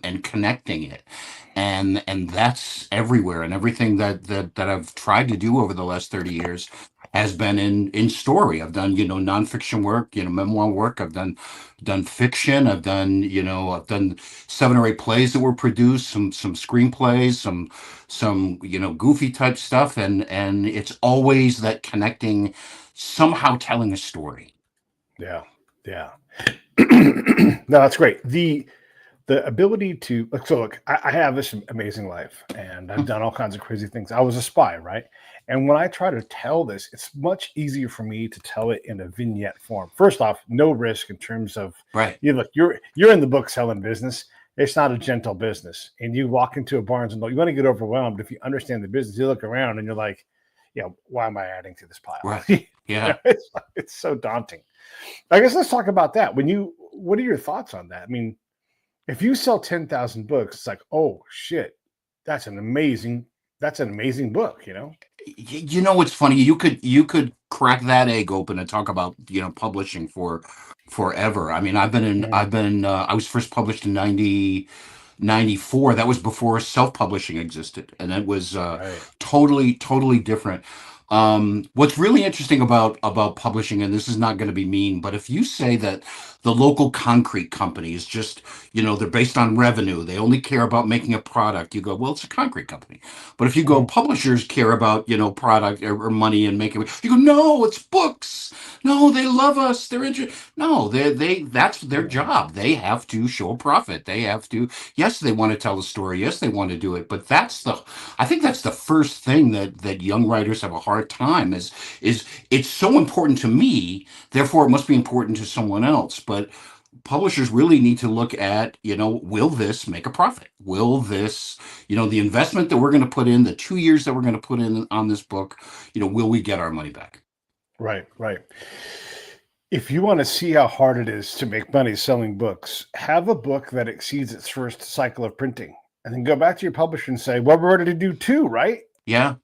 and connecting it. And that's everywhere. And everything that I've tried to do over the last 30 years has been in story. I've done, nonfiction work, memoir work. I've done fiction. I've done 7 or 8 plays that were produced, some screenplays, some goofy type stuff, and it's always that connecting, somehow telling a story. Yeah. Yeah. No, that's great. The ability to look, I have this amazing life and I've done all kinds of crazy things. I was a spy, right? And when I try to tell this, it's much easier for me to tell it in a vignette form. First off, no risk in terms of, Right. look, you're in the book selling business. It's not a gentle business. And you walk into a Barnes and Noble, you want to get overwhelmed. If you understand the business, you look around and you're like, why am I adding to this pile? Right. Yeah. It's so daunting. I guess let's talk about that. What are your thoughts on that? I mean, if you sell 10,000 books, it's like, oh shit, that's an amazing book, It's funny. You could crack that egg open and talk about publishing for forever. I mean, I was first published in 1994. That was before self-publishing existed, and it was Right. totally different. What's really interesting about publishing, and this is not going to be mean, but if you say that the local concrete company is just, they're based on revenue, they only care about making a product, you go, well, it's a concrete company. But if you go, publishers care about, product or money and making, you go, no, it's books. No, they love us. They're interested. No, that's their job. They have to show a profit. They have to, yes, they want to tell a story. Yes, they want to do it. But I think that's the first thing that young writers have a hard time is it's so important to me, therefore it must be important to someone else. But publishers really need to look at, will this make a profit? Will this, the investment that we're going to put in, the 2 years that we're going to put in on this book, will we get our money back? Right. If you want to see how hard it is to make money selling books, have a book that exceeds its first cycle of printing, and then go back to your publisher and say, well, we're ready to do 2, right? Yeah.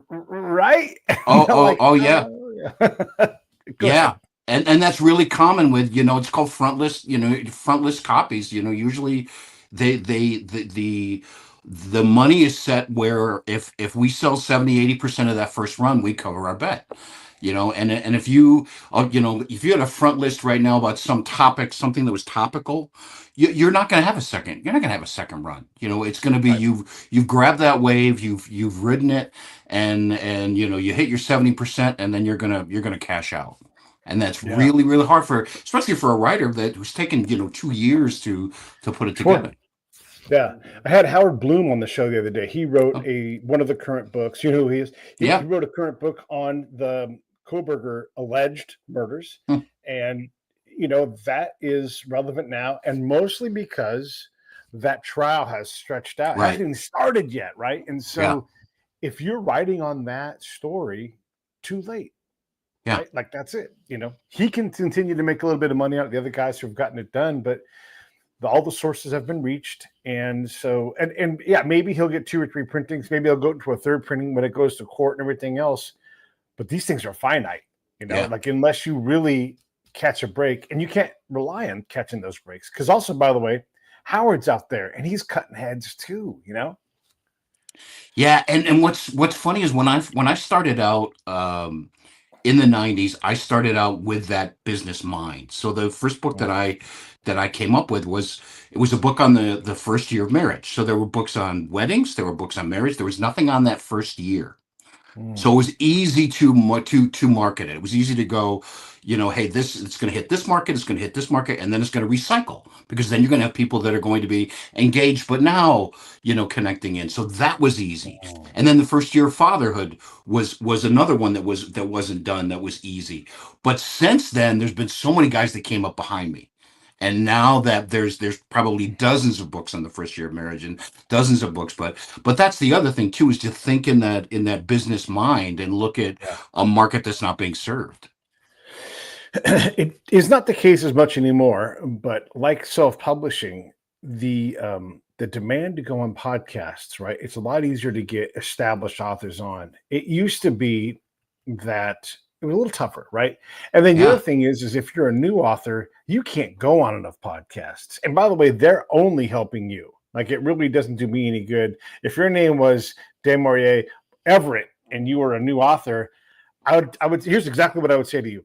Right? Oh, yeah. Yeah. Yeah. And that's really common with, it's called front list copies. Usually the money is set where if we sell 70-80% of that first run, we cover our bet. And if if you had a front list right now about some topic, something that was topical, you're not going to have a second. You're not going to have a second run. It's going to be, Right. you've grabbed that wave, you've ridden it, and you hit your 70%, and then you're gonna cash out. And that's really, really hard especially for a writer that was taking 2 years to put it together. Yeah, I had Howard Bloom on the show the other day. He wrote Oh. one of the current books. You know who he is? He Yeah. wrote a current book on the Koberger alleged murders, Hmm. and that is relevant now, and mostly because that trial has stretched out. It Right. hasn't even started yet, right? And so, Yeah. if you're writing on that story, too late. Yeah. Right? Like that's it. He can continue to make a little bit of money out of the other guys who have gotten it done, but all the sources have been reached. And so, and yeah, maybe he'll get 2 or 3 printings. Maybe he'll go into a third printing when it goes to court and everything else. But these things are finite, Yeah. like unless you really catch a break, and you can't rely on catching those breaks. Because also, by the way, Howard's out there and he's cutting heads too, Yeah. And what's funny is when I started out, in the 90s, I started out with that business mind. So the first book that I came up with was a book on the first year of marriage. So there were books on weddings, there were books on marriage. There was nothing on that first year. So it was easy to market it. It was easy to go, hey, it's going to hit this market, it's going to hit this market, and then it's going to recycle, because then you're going to have people that are going to be engaged, but now, connecting in. So that was easy. And then the first year of fatherhood was another one that wasn't done, that was easy. But since then, there's been so many guys that came up behind me. And now that there's probably dozens of books on the first year of marriage, and dozens of books, but that's the other thing too, is to think in that business mind and look at a market that's not being served. It is not the case as much anymore, but like self-publishing, the demand to go on podcasts, right? It's a lot easier to get established authors on. It used to be that it was a little tougher, right? And then the other thing is if you're a new author, you can't go on enough podcasts. And by the way, they're only helping you. Like, it really doesn't do me any good. If your name was Desmaurier Everett and you were a new author, I would. Here's exactly what I would say to you.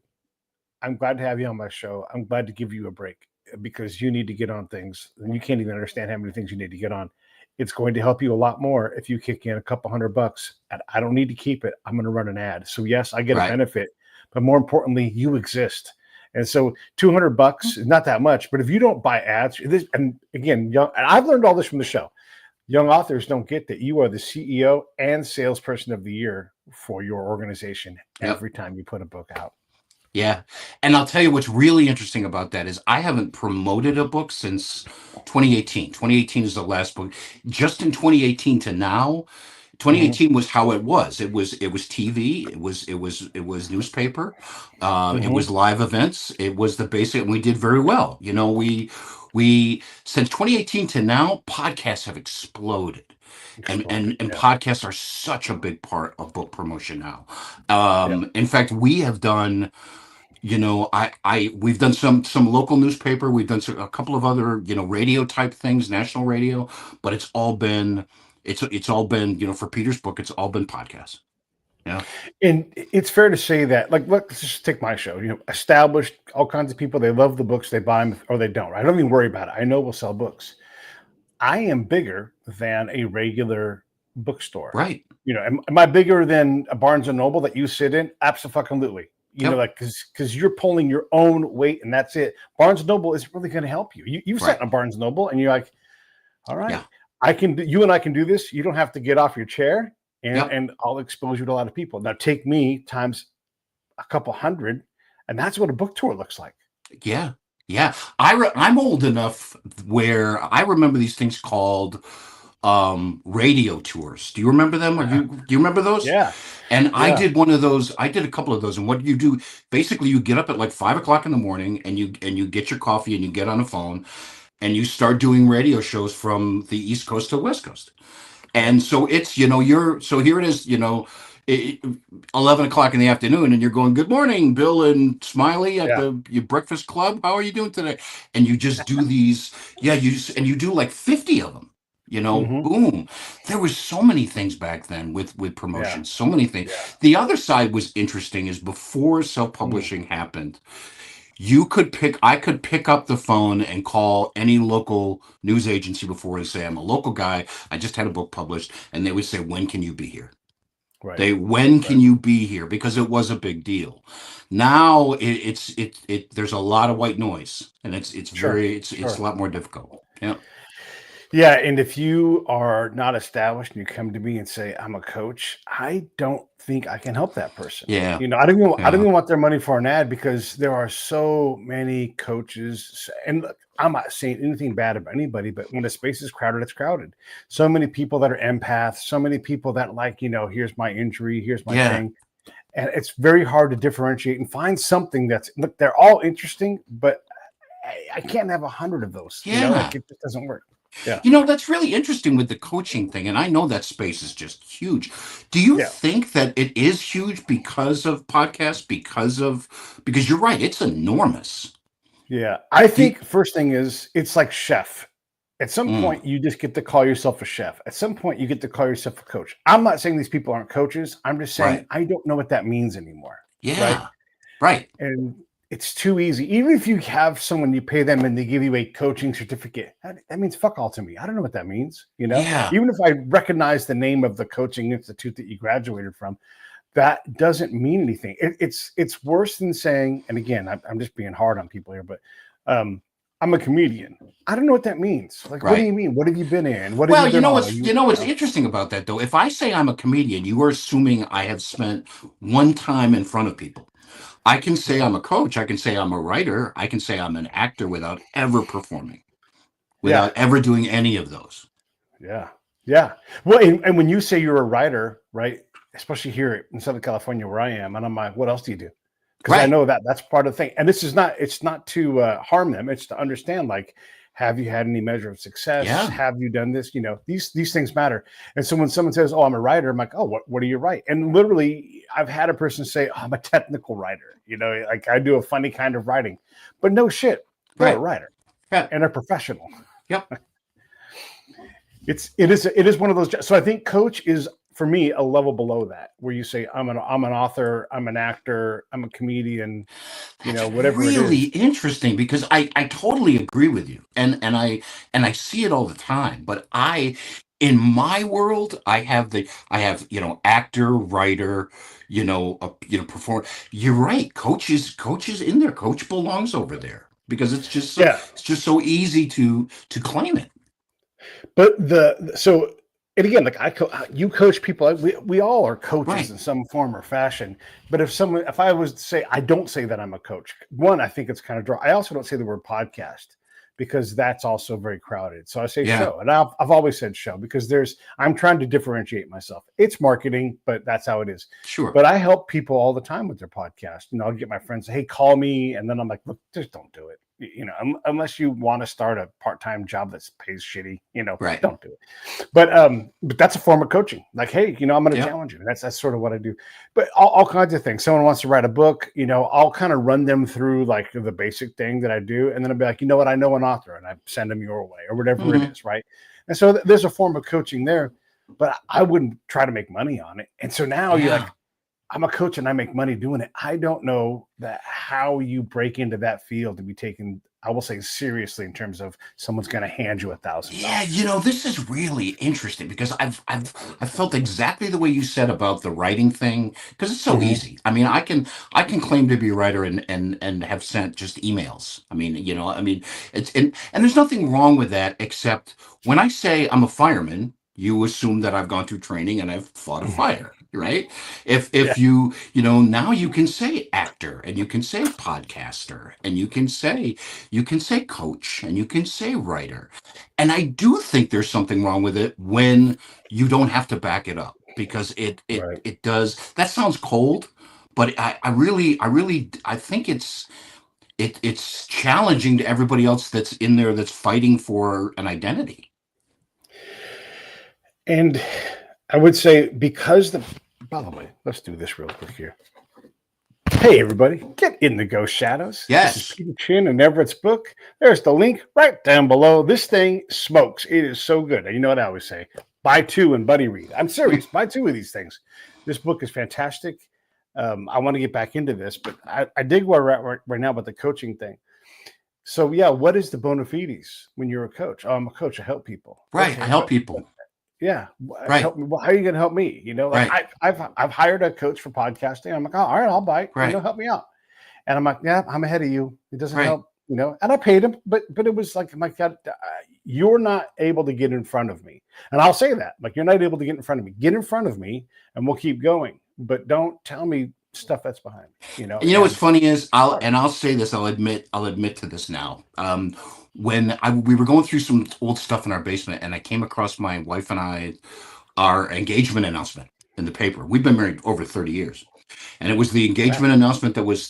I'm glad to have you on my show. I'm glad to give you a break because you need to get on things, and you can't even understand how many things you need to get on. It's going to help you a lot more if you kick in a couple $100, and I don't need to keep it. I'm going to run an ad. So yes, I get a benefit, but more importantly, you exist. And so $200 is not that much, but if you don't buy ads, and again, and I've learned all this from the show. Young authors don't get that you are the CEO and salesperson of the year for your organization every time you put a book out. Yeah. And I'll tell you what's really interesting about that is I haven't promoted a book since 2018. 2018 is the last book. Just in 2018 to now, 2018 was how it was. It was TV. It was newspaper. It was live events. It was the basic, and we did very well. You know, we since 2018 to now, podcasts have exploded. And podcasts are such a big part of book promotion now. In fact, we have done, you know, we've done some local newspaper, we've done a couple of other, you know, radio type things, national radio, but it's all been, you know, for Peter's book, it's all been podcasts. Yeah. And it's fair to say that, like, let's just take my show, you know, established, all kinds of people, they love the books, they buy them or they don't. I don't even worry about it. I know we'll sell books. I am bigger than a regular bookstore. Right. You know, am I bigger than a Barnes and Noble that you sit in? Absolutely. You know, like, because you're pulling your own weight and that's it. Barnes and Noble is really going to help you. You've sat in a Barnes and Noble and you're like, all right, you and I can do this. You don't have to get off your chair and I'll expose you to a lot of people. Now take me times a couple hundred, and that's what a book tour looks like. Yeah. Yeah. I'm old enough where I remember these things called radio tours. Do you remember them? Do you remember those? Yeah. And I did one of those. I did a couple of those. And what you do, basically you get up at like 5 o'clock in the morning and you get your coffee and you get on a phone and you start doing radio shows from the East Coast to West Coast. And so it's, you know, so here it is, you know, 11 o'clock in the afternoon and you're going, good morning, Bill and Smiley at your breakfast club. How are you doing today? And you just do these. Yeah. You do like 50 of them, you know, boom. There was so many things back then with promotions, so many things. The other side was interesting is before self-publishing happened, I could pick up the phone and call any local news agency before and say, I'm a local guy. I just had a book published. And they would say, when can you be here? When can you be here? Because it was a big deal. Now there's a lot of white noise and it's a lot more difficult. Yeah. Yeah. And if you are not established and you come to me and say, I'm a coach, I don't think I can help that person. Yeah. You know, I don't even want their money for an ad because there are so many coaches. And look, I'm not saying anything bad about anybody, but when a space is crowded, it's crowded. So many people that are empaths, so many people that like, you know, here's my injury, here's my thing. And it's very hard to differentiate and find something look, they're all interesting, but I can't have 100 of those. Yeah. You know, like, it just doesn't work. Yeah. You know, that's really interesting with the coaching thing. And I know that space is just huge. Do you think that it is huge because of podcasts, because you're right, it's enormous. Yeah. I think first thing is it's like chef. At some point, you just get to call yourself a chef. At some point, you get to call yourself a coach. I'm not saying these people aren't coaches. I'm just saying I don't know what that means anymore. Yeah. Right. And it's too easy. Even if you have someone, you pay them and they give you a coaching certificate, that means fuck all to me. I don't know what that means. You know, even if I recognize the name of the coaching institute that you graduated from, that doesn't mean anything. It's worse than saying, and again, I'm just being hard on people here, but I'm a comedian. I don't know what that means. Like, what do you mean? What have you been in? You know what's interesting about that though? If I say I'm a comedian, you are assuming I have spent one time in front of people. I can say I'm a coach. I can say I'm a writer. I can say I'm an actor without ever performing, without ever doing any of those. Yeah. Yeah. Well, and when you say you're a writer, right, especially here in Southern California where I am, and I'm like, what else do you do? Because I know that's part of the thing. And it's not to harm them. It's to understand, like, have you had any measure of success? Yeah. Have you done this? You know, these things matter. And so when someone says, oh, I'm a writer, I'm like, oh, what do you write? And literally, I've had a person say, oh, I'm a technical writer. You know, like, I do a funny kind of writing. But no shit, they're a writer and a professional. Yep. It is one of those. So I think coach is for me a level below that, where you say I'm an author, I'm an actor, I'm a comedian, That's whatever it really is. interesting because I totally agree with you. And I see it all the time. But in my world, I have, actor, writer, performer. You're right. Coach is in there. Coach belongs over there because Yeah, it's just so easy to claim it. but so and again, like you coach people. We all are coaches Right. in some form or fashion. But if I was to say, I don't say that I'm a coach. One, I think it's kind of dry. I also don't say the word podcast because that's also very crowded. So I say Yeah. show, and I've always said show because I'm trying to differentiate myself. It's marketing, but that's how it is. Sure. But I help people all the time with their podcast. I'll get my friends, hey, call me, and then I'm like, look, just don't do it. Unless you want to start a part-time job that pays shitty, Right. don't do it. But that's a form of coaching. Like, hey, I'm going to Yep. challenge you. That's sort of what I do. But all kinds of things. Someone wants to write a book, I'll kind of run them through like the basic thing that I do, and then I'll be like, you know what, I know an author, and I send them your way or whatever it Hmm. is, right? And so there's a form of coaching there, but I wouldn't try to make money on it. And so now you're like, Yeah. I'm a coach and I make money doing it. I don't know that how you break into that field to be taken, I will say, seriously in terms of someone's going to hand you Yeah, $1,000. this is really interesting because I've felt exactly the way you said about the writing thing because it's so Mm-hmm. easy. I mean, I can claim to be a writer and have sent just emails. It's and there's nothing wrong with that except when I say I'm a fireman, you assume that I've gone through training and I've fought a fire, right? Yeah. If now you can say actor and you can say podcaster and you can say coach and you can say writer. And I do think there's something wrong with it when you don't have to back it up because it it Right. it does. That sounds cold, but I think it's challenging to everybody else that's in there that's fighting for an identity. And I would say by the way, let's do this real quick here. Hey, everybody, get in the Ghost Shadows. This is Yes. Peter Chin and Everett's book. There's the link right down below. This thing smokes. It is so good. And you know what I always say? Buy two and buddy read. I'm serious. Buy two of these things. This book is fantastic. I want to get back into this, but I dig where we're at right now with the coaching thing. So, yeah, what is the bona fides when you're a coach? Oh, I'm a coach. I help people. Right. I Okay, help but people. yeah, Right. help me. Well, how are you going to help me? Like Right. I've hired a coach for podcasting. I'm like, oh, all right, I'll buy it. Right. Help me out. And I'm like, yeah, I'm ahead of you. It doesn't Right. help, And I paid him, but it was like, my God, you're not able to get in front of me. And I'll say that, like, you're not able to get in front of me. Get in front of me, and we'll keep going. But don't tell me stuff that's behind me, And what's And funny is sorry. I'll say this, I'll admit to this now. When we were going through some old stuff in our basement and I came across my wife and I our engagement announcement in the paper. We've been married over 30 years. And it was the Wow. engagement announcement that was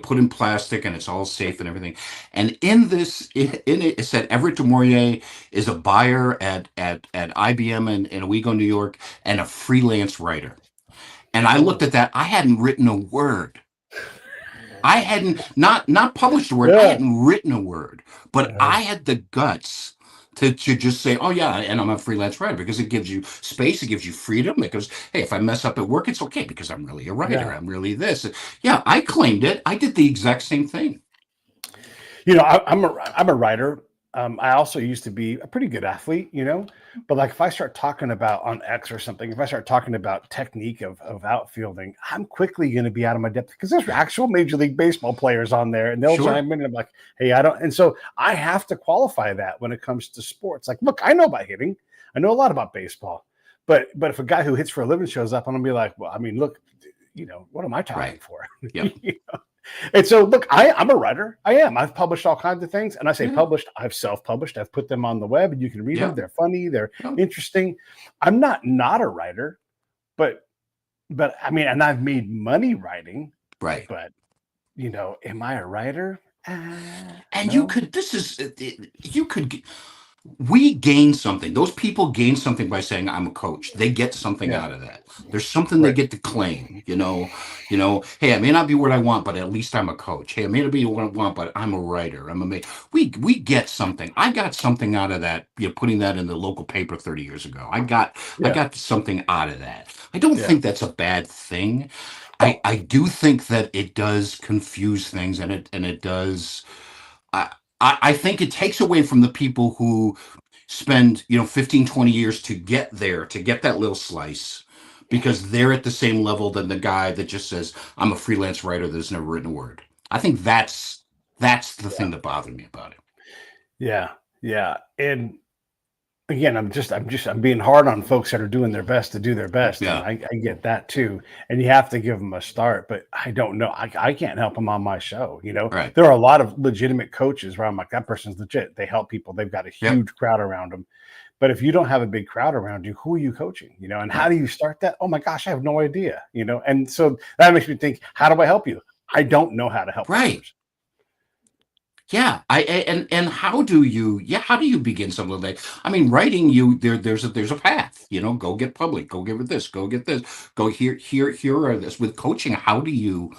put in plastic and it's all safe and everything. And in it said Everett DeMaurier is a buyer at IBM in Owego, New York, and a freelance writer. And I looked Oh, at that. I hadn't written a word. I hadn't not published a word. I yeah. hadn't written a word, but Uh, I had the guts to just say, "Oh yeah," and I'm a freelance writer because it gives you space, it gives you freedom. Because hey, if I mess up at work, it's okay because I'm really a writer. yeah. I'm really this. Yeah, I claimed it. I did the exact same thing. I'm a writer. I also used to be a pretty good athlete, but like if I start talking about on X or something, if I start talking about technique of outfielding, I'm quickly going to be out of my depth because there's actual Major League Baseball players on there and they'll Sure. chime in and I'm like, hey, I don't. And so I have to qualify that when it comes to sports. Like, look, I know about hitting. I know a lot about baseball, but if a guy who hits for a living shows up, I'm going to be like, well, I mean, look, what am I talking Right. for? Yep. And so, look, I'm a writer. I am. I've published all kinds of things. And I say Yeah. published, I've self-published. I've put them on the web and you can read them. Yeah. They're funny. They're Yeah. interesting. I'm not a writer, but I mean, and I've made money writing, Right. but, am I a writer? And you No. could. This is you could. we gain something. Those people gain something by saying I'm a coach. They get something Yeah. out of that. There's something they Right. get to claim. Hey, I may not be what I want, but at least I'm a coach. Hey, I may not be what I want, but I'm a writer. We get something. I got something out of that. Putting that in the local paper 30 years ago. I Yeah. got something out of that. I don't Yeah. think that's a bad thing. I No. I do think that it does confuse things, and it does. I I think it takes away from the people who spend 15, 20 years to get there, to get that little slice, because they're at the same level than the guy that just says I'm a freelance writer that's never written a word. I think that's the Yeah. thing that bothered me about it. Yeah. Yeah. And again, I'm being hard on folks that are doing their best to do their best, and Yeah, I get that too. And you have to give them a start, but I don't know. I can't help them on my show. right. There are a lot of legitimate coaches where I'm like, that person's legit. They help people. They've got a Yep, huge crowd around them. But if you don't have a big crowd around you, who are you coaching? And how right, do you start that? Oh my gosh, I have no idea. And so that makes me think, how do I help you? I don't know how to help right. others. Yeah, and how do you begin something like that? I mean, writing, there's a path. Go get public, go get this, go get this, go here are this. With coaching, how do you?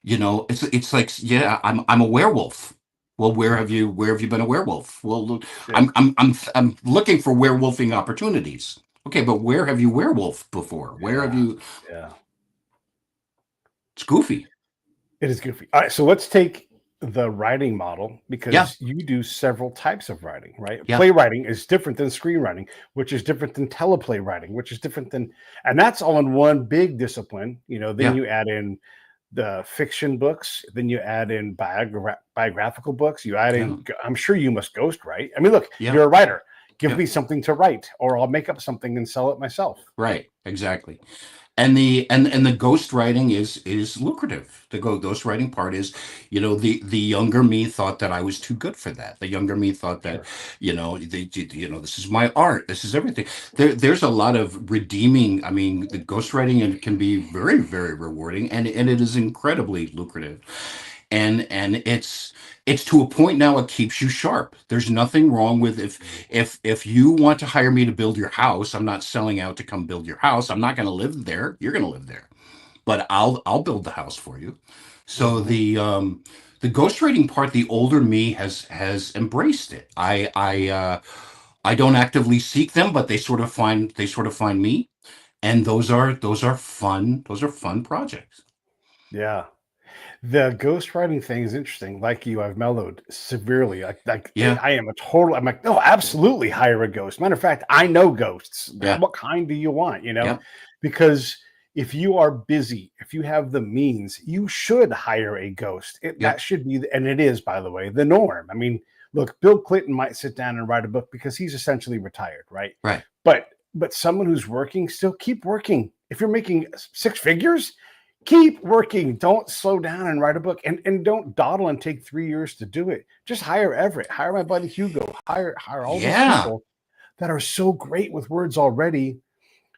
It's like, yeah, I'm a werewolf. Well, where have you been a werewolf? Well, Yeah, I'm looking for werewolfing opportunities. Okay, but where have you werewolf before? Where have yeah, you? yeah. It's goofy. It is goofy. All right, so let's take the writing model Yeah, because you do several types of writing, right? yeah, Playwriting is different than screenwriting, which is different than teleplay writing, which is different than, and that's all in one big discipline. Then yeah, you add in the fiction books, then you add in biographical books. You add yeah, in, I'm sure you must ghost write. I mean, look, yeah, you're a writer. Give yeah. me something to write, or I'll make up something and sell it myself. Right, exactly. And the ghost writing is lucrative. The ghost writing part is, the younger me thought that I was too good for that. The younger me thought that, Sure. this is my art. This is everything. There's a lot of redeeming. I mean, the ghost writing, and can be very, very rewarding, and it is incredibly lucrative. And it's to a point now, it keeps you sharp. There's nothing wrong with, if you want to hire me to build your house. I'm not selling out to come build your house. I'm not going to live there. You're going to live there, but I'll build the house for you. So Mhm. the ghostwriting part, the older me has embraced it. I don't actively seek them, but they sort of find me, and those are fun projects. Yeah. The ghostwriting thing is interesting. Like you, I've mellowed severely. Like Yeah, I am a total. I'm like, no, absolutely hire a ghost. Matter of fact, I know ghosts. yeah, What kind do you want? yeah, Because if you are busy, if you have the means, you should hire a ghost. yeah, That should be, and it is, by the way, the norm. I mean, look, Bill Clinton might sit down and write a book because he's essentially retired, right? right. But someone who's working, still keep working. If you're making six figures, keep working. Don't slow down and write a book, and don't dawdle and take 3 years to do it. Just hire Everett, hire my buddy Hugo, hire all these Yeah, people that are so great with words already.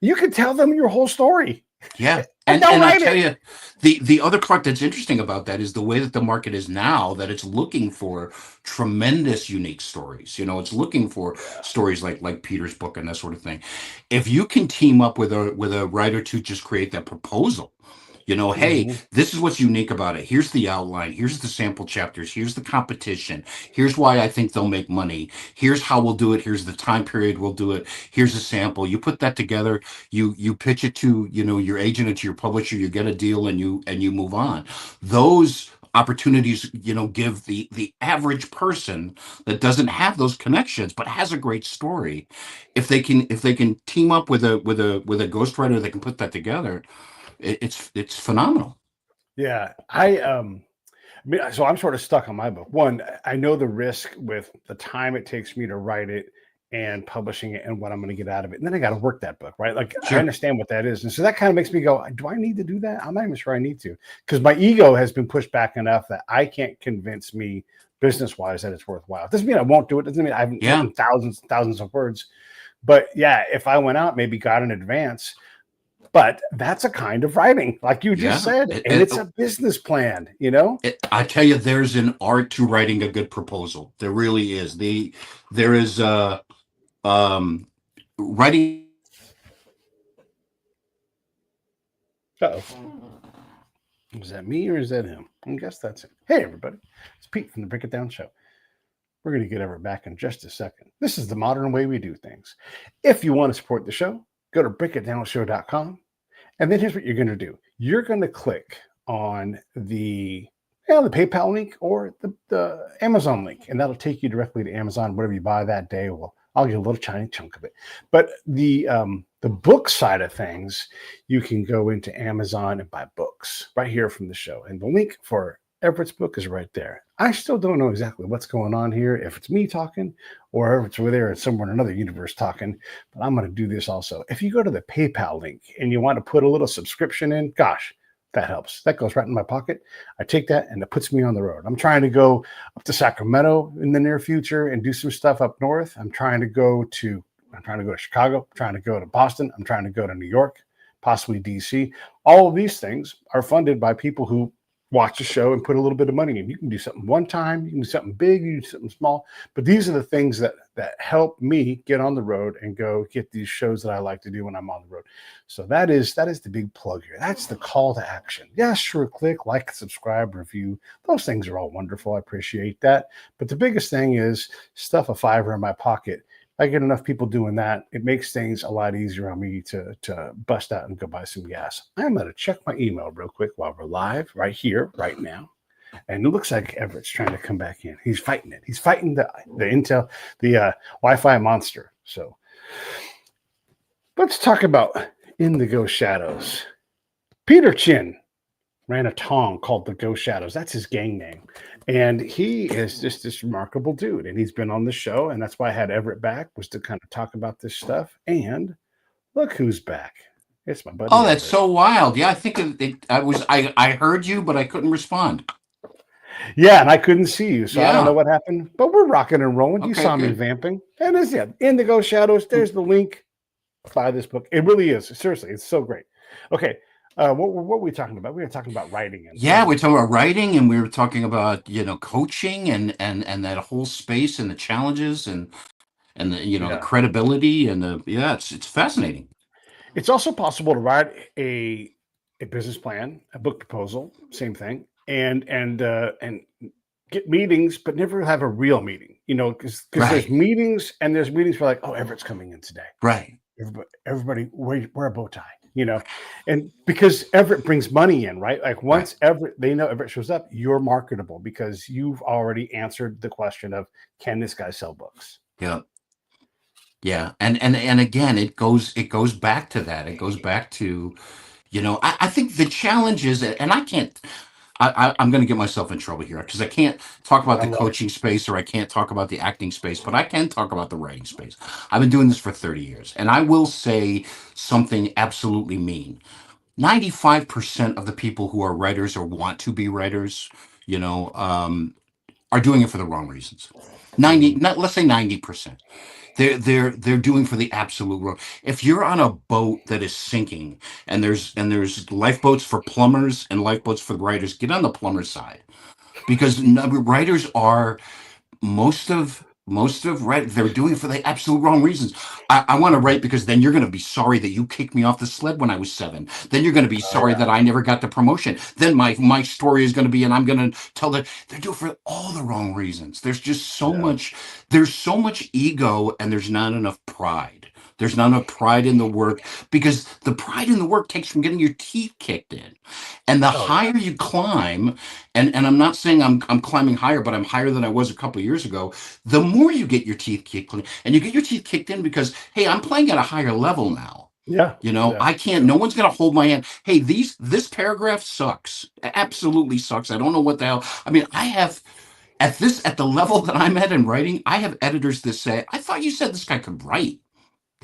You can tell them your whole story yeah. and And they'll and I write tell it. you, the other part that's interesting about that is the way that the market is now, that it's looking for tremendous unique stories. It's looking for Yeah. stories like Peter's book and that sort of thing. If you can team up with a writer to just create that proposal, hey, Mhm. this is what's unique about it. Here's the outline. Here's the sample chapters. Here's the competition. Here's why I think they'll make money. Here's how we'll do it. Here's the time period we'll do it. Here's a sample. You put that together. You pitch it to your agent or to your publisher. You get a deal, and you move on. Those opportunities, give the average person that doesn't have those connections but has a great story, if they can team up with a ghostwriter that can put that together, it's phenomenal. Yeah. I mean, so I'm sort of stuck on my book. One, I know the risk with the time it takes me to write it and publishing it and what I'm going to get out of it. And then I got to work that book, right? Like I Sure. understand what that is. And so that kind of makes me go, do I need to do that? I'm not even sure I need to, because my ego has been pushed back enough that I can't convince me business wise that it's worthwhile. It doesn't mean I won't do it. It doesn't mean I haven't Yeah. written thousands and thousands of words. But yeah, if I went out, maybe got in advance, but that's a kind of writing, like you just Yeah. said, and it's a business plan. I tell you, there's an art to writing a good proposal. There really is. There is. um, writing. Uh-oh. Is that me or is that him? I guess that's him. Hey, everybody. It's Pete from the Break It Down Show. We're going to get Everett back in just a second. This is the modern way we do things. If you want to support the show, go to breakitdownshow.com. And then here's what you're going to do. You're going to click on the PayPal link or the Amazon link, and that'll take you directly to Amazon. Whatever you buy that day, I'll get a little tiny chunk of it. But the book side of things, you can go into Amazon and buy books right here from the show. And the link for Everett's book is right there. I still don't know exactly what's going on here, if it's me talking or if it's over there and somewhere in another universe talking, but I'm going to do this also. If you go to the PayPal link and you want to put a little subscription in, gosh, that helps. That goes right in my pocket. I take that and it puts me on the road. I'm trying to go up to Sacramento in the near future and do some stuff up north. I'm trying to go to Chicago. I'm trying to go to Boston. I'm trying to go to New York, possibly DC. All of these things are funded by people who watch the show and put a little bit of money in. You can do something one time, you can do something big, you can do something small, but these are the things that help me get on the road and go get these shows that I like to do when I'm on the road. So that is the big plug here. That's the call to action. Yeah, sure, click, like, subscribe, review. Those things are all wonderful. I appreciate that. But the biggest thing is stuff a $5 in my pocket. I get enough people doing that, it makes things a lot easier on me to bust out and go buy some gas. I'm going to check my email real quick while we're live right here, right now. And it looks like Everett's trying to come back in. He's fighting it. He's fighting the Intel, the Wi-Fi monster. So let's talk about In the Ghost Shadows. Peter Chin ran a tong called the Ghost Shadows. That's his gang name. And he is just this remarkable dude. And he's been on the show. And that's why I had Everett back, was to kind of talk about this stuff. And look who's back. It's my buddy. Oh, that's so wild. Yeah, I think I heard you, but I couldn't respond. Yeah, and I couldn't see you. So I don't know what happened. But we're rocking and rolling. You saw me vamping. And it's In the Ghost Shadows. There's the link. Buy this book. It really is. Seriously, it's so great. Okay. What were we talking about? We were talking about writing. Yeah, we're talking about writing, and we were talking about coaching and that whole space and the challenges and the the credibility and it's fascinating. It's also possible to write a business plan, a book proposal, same thing, and get meetings, but never have a real meeting. Because there's meetings and there's meetings where like, oh, Everett's coming in today, right? Everybody wear a bow tie. And because Everett brings money in, right? Like once they know Everett shows up, you're marketable because you've already answered the question of, can this guy sell books? Yeah. And again, it goes back to that. It goes back to, I think the challenge is, and I'm going to get myself in trouble here because I can't talk about the coaching space or I can't talk about the acting space, but I can talk about the writing space. I've been doing this for 30 years, and I will say something absolutely mean. 95% of the people who are writers or want to be writers, are doing it for the wrong reasons. Let's say 90%. They're doing for the absolute wrong. If you're on a boat that is sinking and there's lifeboats for plumbers and lifeboats for writers, get on the plumber side, because writers are most of they're doing it for the absolute wrong reasons. I want to write because then you're going to be sorry that you kicked me off the sled when I was 7. Then you're going to be sorry that I never got the promotion. Then my story is going to be, and I'm going to tell that they're doing it for all the wrong reasons. There's just so much ego, and there's not enough pride. There's not enough pride in the work, because the pride in the work takes from getting your teeth kicked in. And the higher you climb, and I'm not saying I'm climbing higher, but I'm higher than I was a couple of years ago, the more you get your teeth kicked in, and you get your teeth kicked in because, hey, I'm playing at a higher level now. I can't, no one's going to hold my hand. Hey, this paragraph sucks. Absolutely sucks. I don't know what the hell. I mean, I have, at the level that I'm at in writing, I have editors that say, I thought you said this guy could write.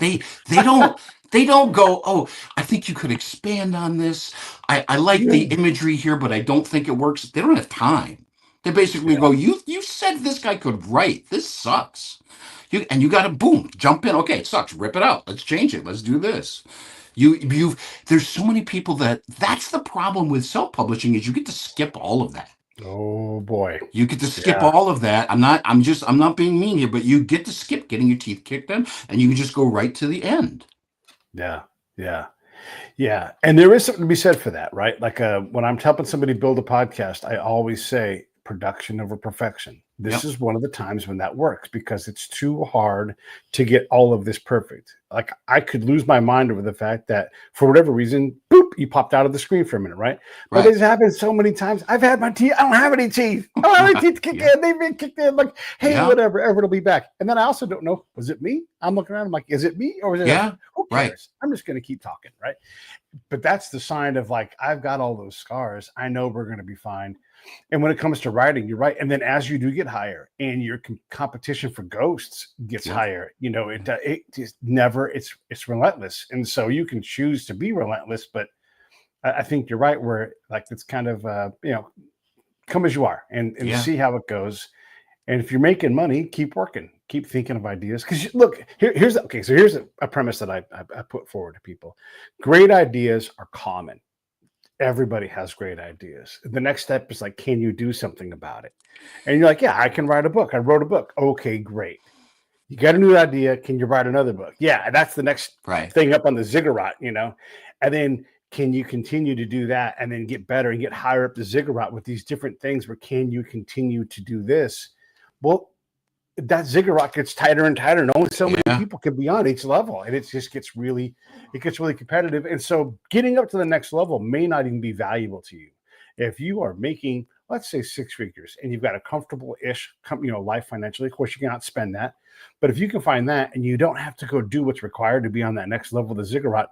They don't go, oh, I think you could expand on this. I like the imagery here, but I don't think it works. They don't have time. They basically go, you said this guy could write. This sucks. You got to boom, jump in. Okay, it sucks. Rip it out. Let's change it. Let's do this. There's so many people that's the problem with self-publishing, is you get to skip all of that. Oh boy. You get to skip Yeah. all of that. I'm not being mean here, but you get to skip getting your teeth kicked in, and you can just go right to the end. Yeah. Yeah. Yeah, and there is something to be said for that, right? Like when I'm helping somebody build a podcast, I always say production over perfection. This Yep. is one of the times when that works because it's too hard to get all of this perfect. Like I could lose my mind over the fact that for whatever reason, boop, you popped out of the screen for a minute, right? But Right. it's happened so many times. I've had my teeth. I don't have any teeth. I don't have any teeth kicked Yeah. in. They've been kicked in. Like, hey, Yeah. whatever, everyone will be back. And then I also don't know, was it me? I'm looking around. I'm like, is it me or is it Yeah. everyone? Who Right. cares? I'm just going to keep talking, right? But that's the sign of like, I've got all those scars. I know we're going to be fine. And when it comes to writing, you're right. And then as you do get higher and your competition for ghosts gets Yep. higher, it just never, it's relentless. And so you can choose to be relentless, but I think you're right where like, it's kind of, come as you are and Yeah. see how it goes. And if you're making money, keep working, keep thinking of ideas. Because look, here's a premise that I put forward to people. Great ideas are common. Everybody has great ideas. The next step is like, can you do something about it? And you're like, yeah, I can write a book. I wrote a book. Okay, great. You got a new idea. Can you write another book? Yeah, that's the next Right. thing up on the ziggurat, And then can you continue to do that and then get better and get higher up the ziggurat with these different things where can you continue to do this? Well, that ziggurat gets tighter and tighter, and only so many Yeah. people can be on each level, and it just gets really competitive. And so, getting up to the next level may not even be valuable to you if you are making, let's say, 6 figures, and you've got a comfortable-ish, life financially. Of course, you cannot spend that, but if you can find that, and you don't have to go do what's required to be on that next level of the ziggurat,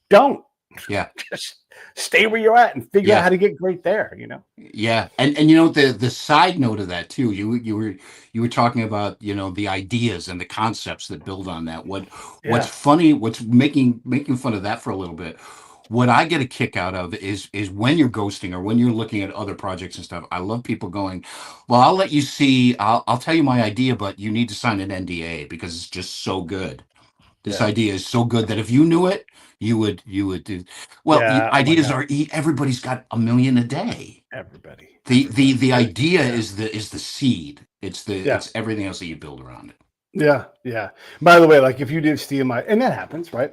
don't. Yeah. Just stay where you're at and figure out Yeah. how to get great there. Yeah. And the side note of that too, you were talking about, the ideas and the concepts that build on that. What's Yeah. funny, what's making fun of that for a little bit. What I get a kick out of is when you're ghosting or when you're looking at other projects and stuff. I love people going, well, I'll let you see, I'll tell you my idea, but you need to sign an NDA because it's just so good. This Yeah. idea is so good that if you knew it, you would do. Well, Yeah. Oh my ideas God. are everybody's got a million a day. Everybody. The idea Yeah. is the seed. Yeah. It's everything else that you build around it. Yeah, yeah. By the way, like if you did steal my, and that happens, right?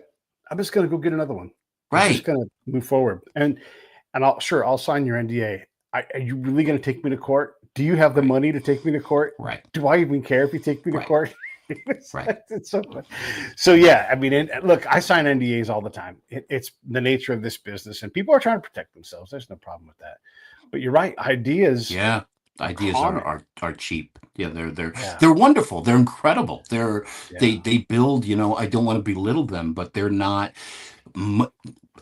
I'm just gonna go get another one. I'm just Right. gonna move forward, and I'll sign your NDA. Are you really gonna take me to court? Do you have the Right. money to take me to court? Right. Do I even care if you take me to Right. court? Right. It's so fun. So yeah, I mean, look, I sign NDAs all the time. It's the nature of this business, and people are trying to protect themselves. There's no problem with that. But you're right. Ideas Yeah. are Ideas common. are cheap. Yeah, Yeah, they're wonderful. They're incredible. yeah, They build, I don't want to belittle them, but they're not mu-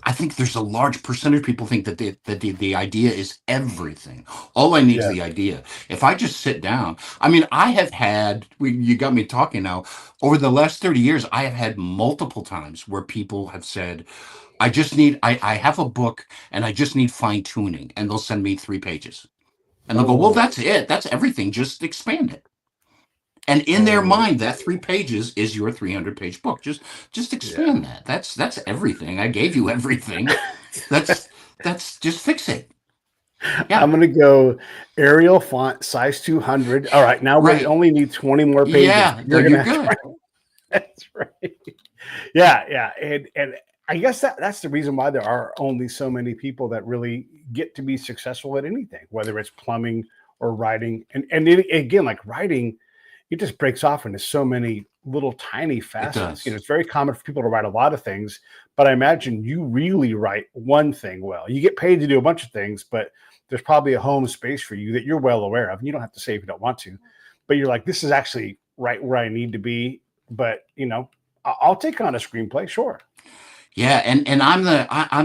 I think there's a large percentage of people think that the idea is everything. All I need is yeah. the idea. If I just sit down, I mean, I have had, you got me talking now, over the last 30 years, I have had multiple times where people have said, I have a book and I just need fine tuning. And they'll send me 3 pages. And they'll go, well, Oh, that's it. That's everything. Just expand it. And in their oh, mind, that 3 pages is your 300-page book. Just yeah. expand that. That's everything. I gave you everything. That's that's just fix it. Yeah. I'm gonna go Arial font size 200. All right, now we Right. only need 20 more pages. Yeah. No, You're you're gonna have to good. write. That's right. Yeah, yeah, and I guess that's the reason why there are only so many people that really get to be successful at anything, whether it's plumbing or writing. And again, like writing, it just breaks off into so many little tiny It facets. does. It's very common for people to write a lot of things, but I imagine you really write one thing well. You get paid to do a bunch of things, but there's probably a home space for you that you're well aware of. And you don't have to say if you don't want to, but you're like, this is actually right where I need to be. But I'll take on a screenplay, sure. Yeah, and I'm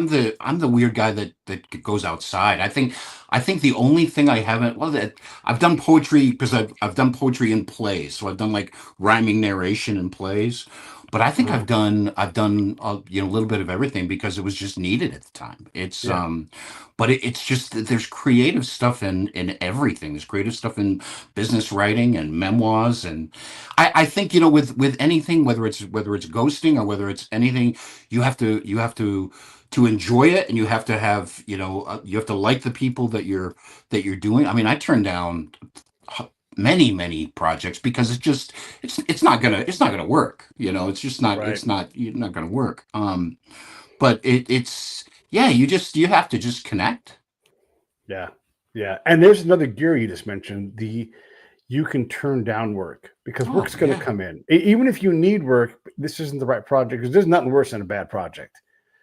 the weird guy that goes outside. I think the only thing I haven't, well, that I've done poetry because I've done poetry in plays, so I've done like rhyming narration in plays. But I think Uh-huh. I've done a little bit of everything because it was just needed at the time. Yeah, But it's just that there's creative stuff in everything. There's creative stuff in business writing and memoirs, and I think with anything, whether it's ghosting or whether it's anything, you have to to enjoy it, and you have to have, you have to like the people that you're doing. I mean, I turned down many projects because it's not gonna work. It's just not Right. it's not you're not gonna work. But it's yeah, you have to just connect. Yeah. Yeah. And there's another gear you just mentioned. You can turn down work because Oh work's going to yeah. come in. Even if you need work, this isn't the right project because there's nothing worse than a bad project.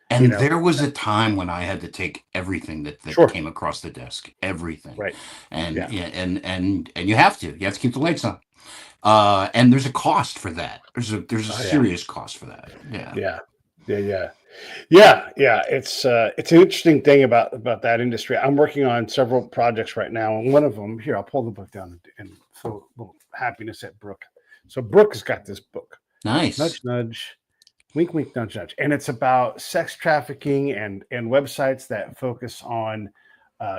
You And know. there was a time when I had to take everything that Sure. came across the desk, everything. Right. And Yeah. yeah, and you have to keep the lights on. And there's a cost for that. There's a Oh yeah. serious cost for that. Yeah. Yeah. Yeah. Yeah. Yeah. Yeah. It's an interesting thing about that industry. I'm working on several projects right now, and one of them here, I'll pull the book down and throw a little happiness at Brooke. So Brooke has got this book, Nice. Nudge Nudge, Wink Wink Nudge Nudge, and it's about sex trafficking and websites that focus on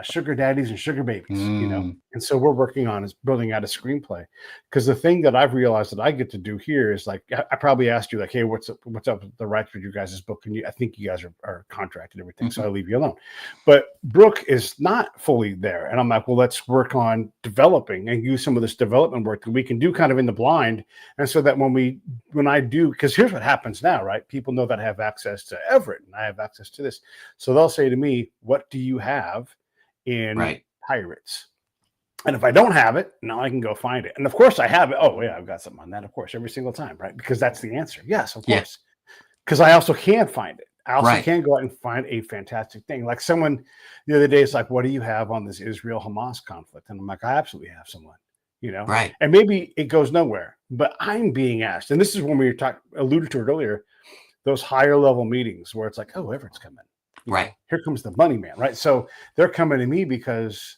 sugar daddies and sugar babies. Mm, And so we're working on is building out a screenplay, because the thing that I've realized that I get to do here is, like, I probably asked you, like, hey, what's up with the rights for you guys' book, and I think you guys are contracted and everything, so I mhm. leave you alone. But Brooke is not fully there, and I'm like, well, let's work on developing and use some of this development work that we can do kind of in the blind, and so that when I do, because here's what happens now, right? People know that I have access to Everett and I have access to this, so they'll say to me, what do you have in Right. pirates? And if I don't have it, now I can go find it. And of course I have it. Oh yeah, I've got something on that, of course, every single time, right? Because that's the answer. Yes, of Yeah. course. Because I also can find it. I also Right. can go out and find a fantastic thing. Like someone the other day is like, what do you have on this Israel Hamas conflict? And I'm like, I absolutely have someone. Right. And maybe it goes nowhere, but I'm being asked. And this is when we were alluded to it earlier, those higher level meetings where it's like, oh, Everett's coming. Right. Here comes the money man, right? So they're coming to me because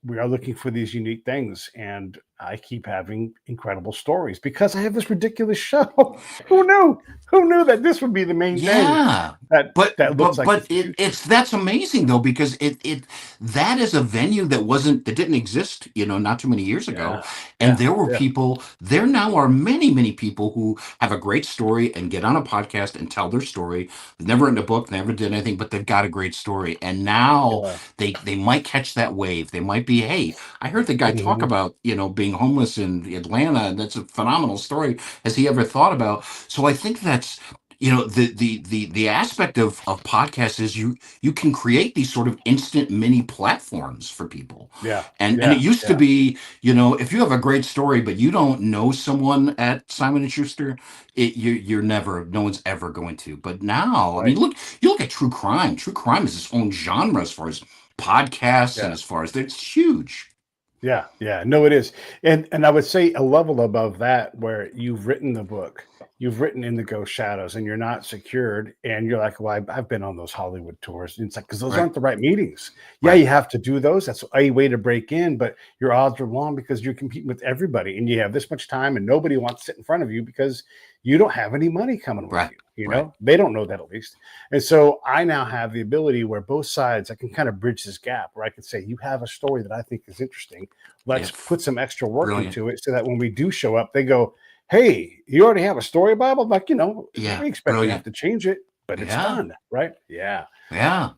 we are looking for these unique things, and I keep having incredible stories because I have this ridiculous show. Who knew that this would be the main thing Yeah. that But that looks but like but it's the it, future. it's that's amazing though, because that is a venue that didn't exist, not too many years ago. Yeah, And yeah, there were yeah. people, there now are many people who have a great story and get on a podcast and tell their story. They've never written a book, never did anything, but they've got a great story. And now Yeah. they might catch that wave. They might be, hey, I heard the guy talk Mhm. about, being homeless in Atlanta, and that's a phenomenal story. Has he ever thought about? So I think that's, the aspect of podcasts is you can create these sort of instant mini platforms for people. Yeah, And it yeah, used to yeah. be, if you have a great story but you don't know someone at Simon and Schuster, you're never, no one's ever going to. But now, I mean, Right. you look at true crime. True crime is its own genre as far as podcasts, and Yeah. as far as it's huge. Yeah, yeah, no, it is, and I would say a level above that, where you've written the book, you've written In the Ghost Shadows, and you're not secured, and you're like, well, I've been on those Hollywood tours, and it's like, because those Right. aren't the right meetings. Yeah, Right. you have to do those. That's a way to break in, but your odds are long because you're competing with everybody, and you have this much time, and nobody wants to sit in front of you because you don't have any money coming with Right. you. Right. They don't know that, at least. And so I now have the ability where both sides, I can kind of bridge this gap where I can say, you have a story that I think is interesting. Yeah. Let's put some extra work Brilliant. into it so that when we do show up, they go, hey, you already have a story Bible? I'm like, Yeah. we expect you to have Brilliant. to change it, but it's Yeah. done, right? Yeah. Yeah.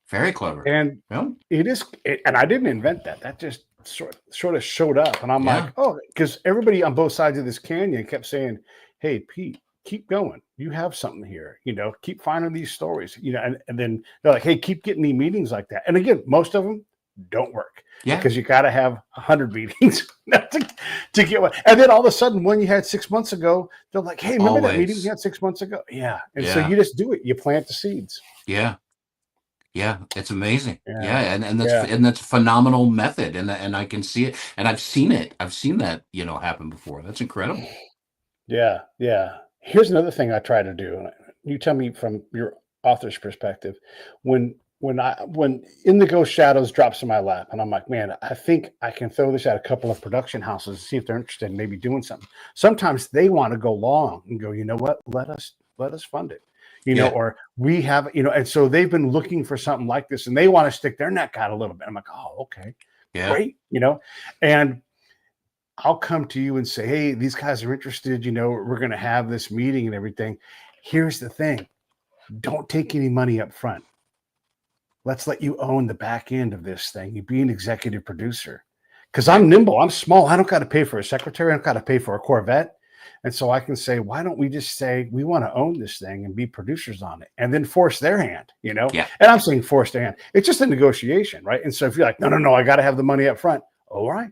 Very clever. And Yeah. and I didn't invent that. That just sort of showed up. And I'm Yeah. like, oh, because everybody on both sides of this canyon kept saying, hey, Pete, keep going. You have something here, keep finding these stories, and then they're like, hey, keep getting these meetings like that. And again, most of them don't work Yeah. because you got to have 100 meetings to get one. And then all of a sudden, one you had 6 months ago, they're like, hey, remember that meeting you Always. had 6 months ago? Yeah. And so Yeah. you just do it. You plant the seeds. Yeah. Yeah. It's amazing. Yeah. Yeah. Yeah. And that's a phenomenal method. And I can see it. And I've seen it. I've seen that, happen before. That's incredible. Yeah, yeah. Here's another thing I try to do. And you tell me from your author's perspective. When In the Ghost Shadows drops in my lap, and I'm like, man, I think I can throw this at a couple of production houses, see if they're interested in maybe doing something. Sometimes they want to go long and go, you know what? Let us fund it. Yeah. Or we have, and so they've been looking for something like this, and they want to stick their neck out a little bit. I'm like, oh, okay, Yeah. great, and I'll come to you and say, hey, these guys are interested. We're going to have this meeting and everything. Here's the thing. don't take any money up front. Let's let you own the back end of this thing. You be an executive producer. Because Right. I'm nimble, I'm small. I don't got to pay for a secretary. I don't got to pay for a Corvette. And so I can say, why don't we just say we want to own this thing and be producers on it, and then force their hand, you know? Yeah. And I'm saying force their hand. It's just a negotiation, right? And so if you're like, no, I got to have the money up front. All right.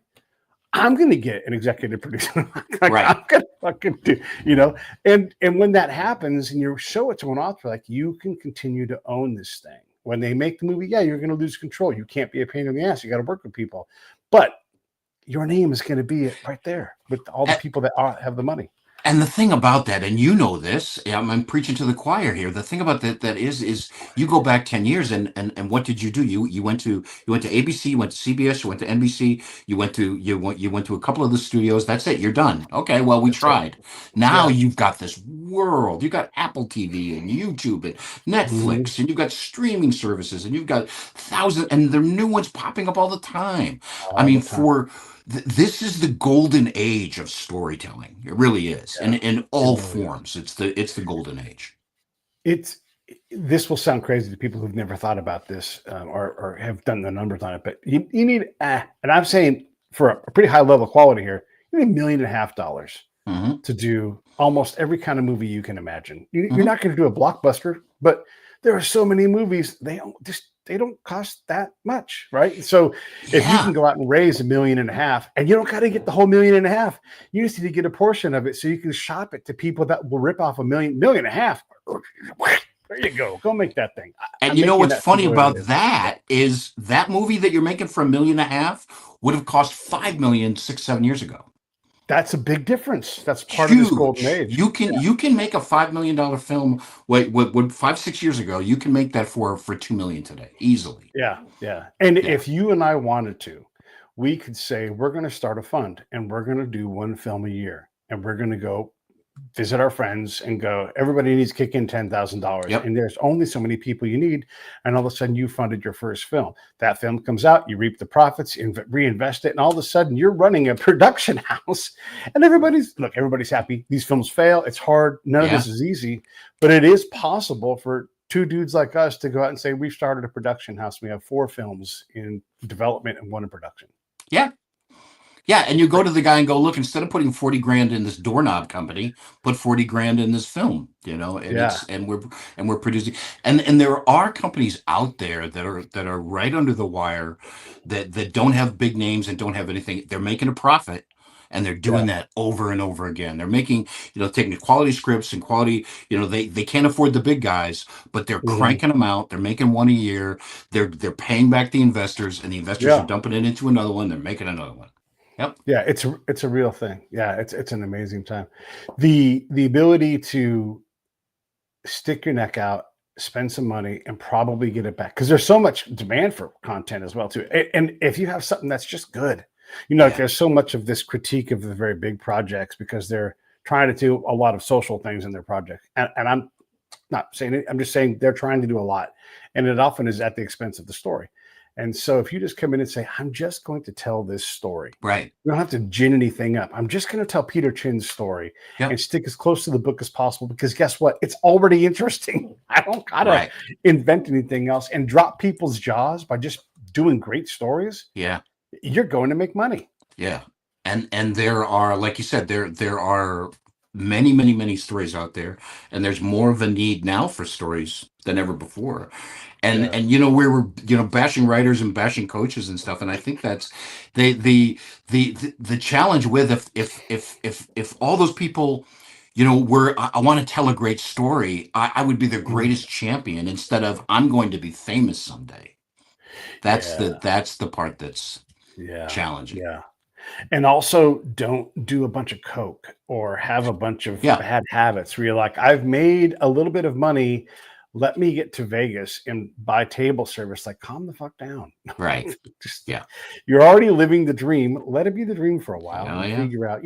I'm going to get an executive producer. Like, Right. I'm going to fucking do, you know? And when that happens and you show it to an author, like, you can continue to own this thing. When they make the movie, yeah, you're going to lose control. You can't be a pain in the ass. You got to work with people. But your name is going to be right there with all the people that have the money. And the thing about that, and you know this, I'm preaching to the choir here. The thing about that is you go back 10 years and what did you do? You went to ABC, you went to CBS, you went to NBC, you went to a couple of the studios. That's it. You're done. Okay, well, we That's it. tried. Now Yeah. you've got this world. You've got Apple TV and YouTube and Netflix, and you've got streaming services, and you've got thousands, and there are new ones popping up all the time. I All mean, the time. this is the golden age of storytelling. It really is, Yeah, in it all really is. forms. It's the golden age. This will sound crazy to people who've never thought about this, or have done the numbers on it, but you need, and I'm saying for a pretty high level quality here, you need $1.5 million to do almost every kind of movie you can imagine. You're not going to do a blockbuster, but there are so many movies, they don't cost that much, right? So if you can go out and raise $1.5 million, and you don't got to get the whole $1.5 million, you just need to get a portion of it so you can shop it to people that will rip off $1.5 million. There you go. Go make that thing. And you know what's funny about that is that movie that you're making for $1.5 million would have cost $5 million 6-7 years ago. That's a big difference. That's part of this golden age. You can make a $5 million film. What 5-6 years ago, you can make that for $2 million today easily. Yeah. And if you and I wanted to, we could say we're going to start a fund and we're going to do one film a year, and we're going to go visit our friends and go, everybody needs to kick in $10,000, and there's only so many people you need, and all of a sudden you funded your first film. That film comes out, you reap the profits, reinvest it, and all of a sudden you're running a production house, and everybody's happy. These films fail. It's hard. None of this is easy, but it is possible for two dudes like us to go out and say, we've started a production house. We have 4 films in development and 1 in production. Yeah, and you go to the guy and go, look, instead of putting 40 grand in this doorknob company, put 40 grand in this film, you know, and we're producing, and there are companies out there that are right under the wire that don't have big names and don't have anything. They're making a profit, and they're doing that over and over again. They're making, taking quality scripts and quality, they can't afford the big guys, but they're cranking them out. They're making one a year. They're paying back the investors, and the investors are dumping it into another one. They're making another one. Yep. Yeah, it's a real thing. Yeah, it's an amazing time. The ability to stick your neck out, spend some money, and probably get it back, because there's so much demand for content as well too. And if you have something that's just good, there's so much of this critique of the very big projects because they're trying to do a lot of social things in their project. And I'm not saying it, I'm just saying they're trying to do a lot, and it often is at the expense of the story. And so if you just come in and say, I'm just going to tell this story, right? You don't have to gin anything up. I'm just going to tell Peter Chin's story and stick as close to the book as possible, because guess what? It's already interesting. I don't got to invent anything else and drop people's jaws by just doing great stories. Yeah. You're going to make money. Yeah. And there are, like you said, there are many, many, many stories out there, and there's more of a need now for stories than ever before. And we're bashing writers and bashing coaches and stuff, and I think that's the challenge with if all those people I want to tell a great story, I would be the greatest champion instead of I'm going to be famous someday. That's the part that's challenging. Yeah. And also, don't do a bunch of coke or have a bunch of bad habits where you're like, I've made a little bit of money, let me get to Vegas and buy table service. Like, calm the fuck down. Right. You're already living the dream. Let it be the dream for a while and figure out,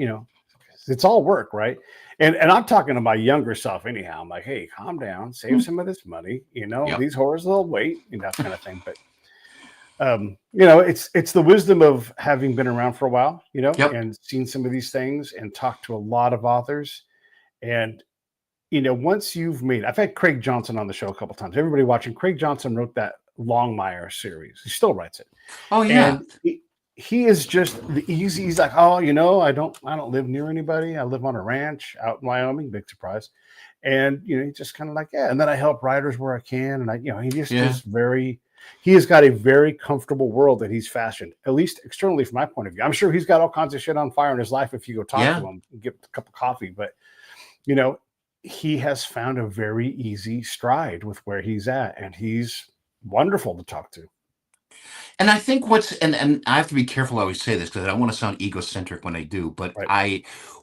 it's all work, right? And I'm talking to my younger self anyhow. I'm like, hey, calm down, save some of this money. These horrors will wait, that kind of thing. But it's the wisdom of having been around for a while, and seen some of these things and talked to a lot of authors. And once you've made, I've had Craig Johnson on the show a couple times. Everybody watching, Craig Johnson wrote that Longmire series. He still writes it. Oh yeah. And he is just the easy. He's like, oh, I don't live near anybody. I live on a ranch out in Wyoming. Big surprise. And he's just kind of like, yeah. And then I help writers where I can. And he just is he has got a very comfortable world that he's fashioned, at least externally from my point of view. I'm sure he's got all kinds of shit on fire in his life if you go talk to him and get a cup of coffee. But he has found a very easy stride with where he's at, and he's wonderful to talk to. And I think and I have to be careful how I say this because I don't want to sound egocentric when I do, but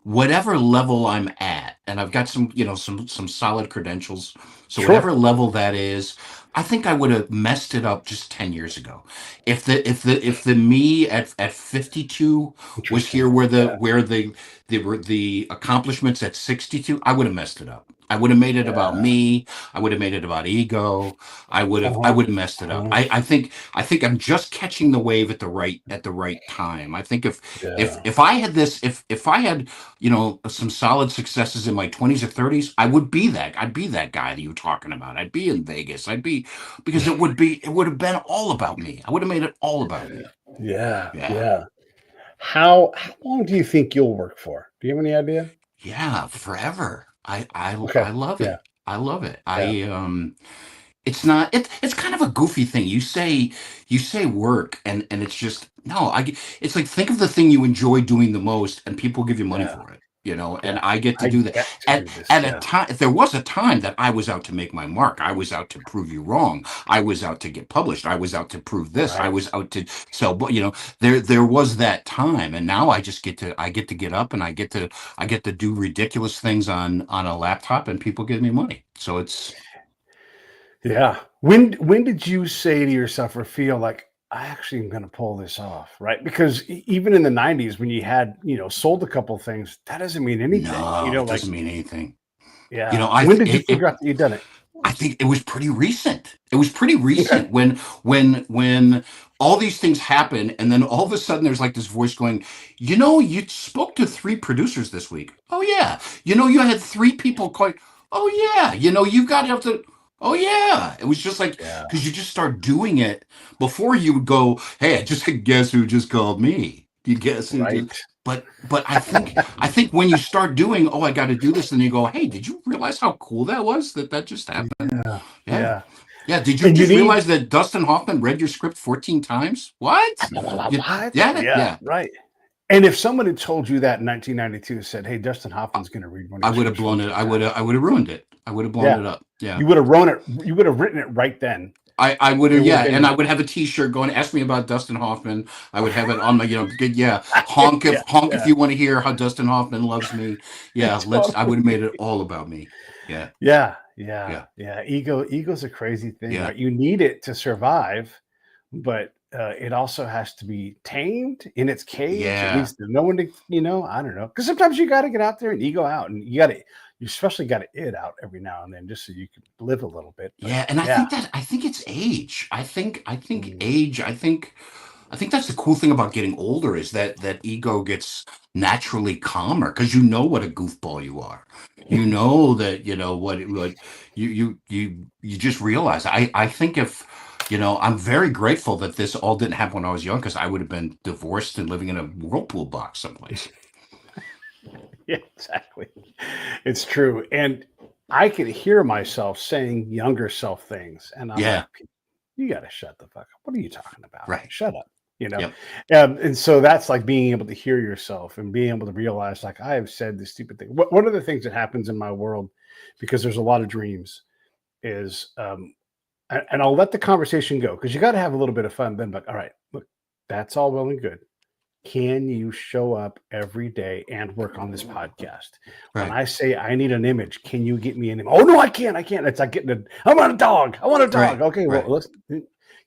whatever level I'm at, and I've got some solid credentials. So whatever level that is, I think I would have messed it up just 10 years ago. If the me at 52 was here where the accomplishments at 62, I would have messed it up. I would have made it about me. I would have made it about ego. I would have messed it up. I think I'm just catching the wave at the right time. I think if I had if I had some solid successes in my 20s or 30s, I'd be that guy that you're talking about. I'd be in Vegas. Because it would have been all about me. I would have made it all about me. Yeah. How long do you think you'll work for? Do you have any idea? Yeah, forever. I love it. I love it. It's kind of a goofy thing. You say work and it's just it's like, think of the thing you enjoy doing the most and people give you money for it. And I get to do that. At a time, there was a time that I was out to make my mark. I was out to prove you wrong. I was out to get published. I was out to prove this. I was out to sell. But there was that time, and now I get to get up and I get to do ridiculous things on a laptop, and people give me money. So it's When did you say to yourself or feel like, I actually am going to pull this off, right? Because even in the 90s, when you had, sold a couple of things, that doesn't mean anything. No, it doesn't mean anything. Yeah. When did you figure out that you'd done it? I think it was pretty recent. When all these things happen, and then all of a sudden there's like this voice going, you spoke to 3 producers this week. Oh yeah. You had 3 people calling. Oh yeah. You got up to. Oh yeah, it was just like, because you just start doing it before you would go, hey, I just guess who just called me. You guess who just, but I think when you start doing, I got to do this, and you go, hey, did you realize how cool that was that just happened? Yeah. Did you just realize that Dustin Hoffman read your script 14 times? What? What? Yeah. Right. And if someone had told you that in 1992, said, "Hey, Dustin Hoffman's going to read one," I would have blown it. I would have ruined it. I would have blown it up. Yeah, you would have written it. You would have written it right then. I would have. Yeah, and I would have a T-shirt going, "Ask me about Dustin Hoffman." I would have it on my, honk if you want to hear how Dustin Hoffman loves me. Yeah, I would have made it all about me. Yeah. Ego's a crazy thing. Right? You need it to survive, but it also has to be tamed in its cage. At least no one to, I don't know. Because sometimes you got to get out there and ego out, and you especially got to it out every now and then, just so you can live a little bit. But, and I think it's age. I think age. I think that's the cool thing about getting older, is that ego gets naturally calmer, because what a goofball you are. That you just realize. I think if. I'm very grateful that this all didn't happen when I was young, because I would have been divorced and living in a whirlpool box someplace. Yeah, exactly. It's true. And I can hear myself saying younger self things. And I'm like, you got to shut the fuck up. What are you talking about? Right. Shut up. And so that's like being able to hear yourself and being able to realize, like, I have said this stupid thing. One of the things that happens in my world, because there's a lot of dreams, is and I'll let the conversation go, because you got to have a little bit of fun. Then, but all right, look, that's all well and good. Can you show up every day and work on this podcast? Right. When I say I need an image, can you get me an image? Oh no, I can't. It's like I want a dog. I want a dog. Right. Okay, well,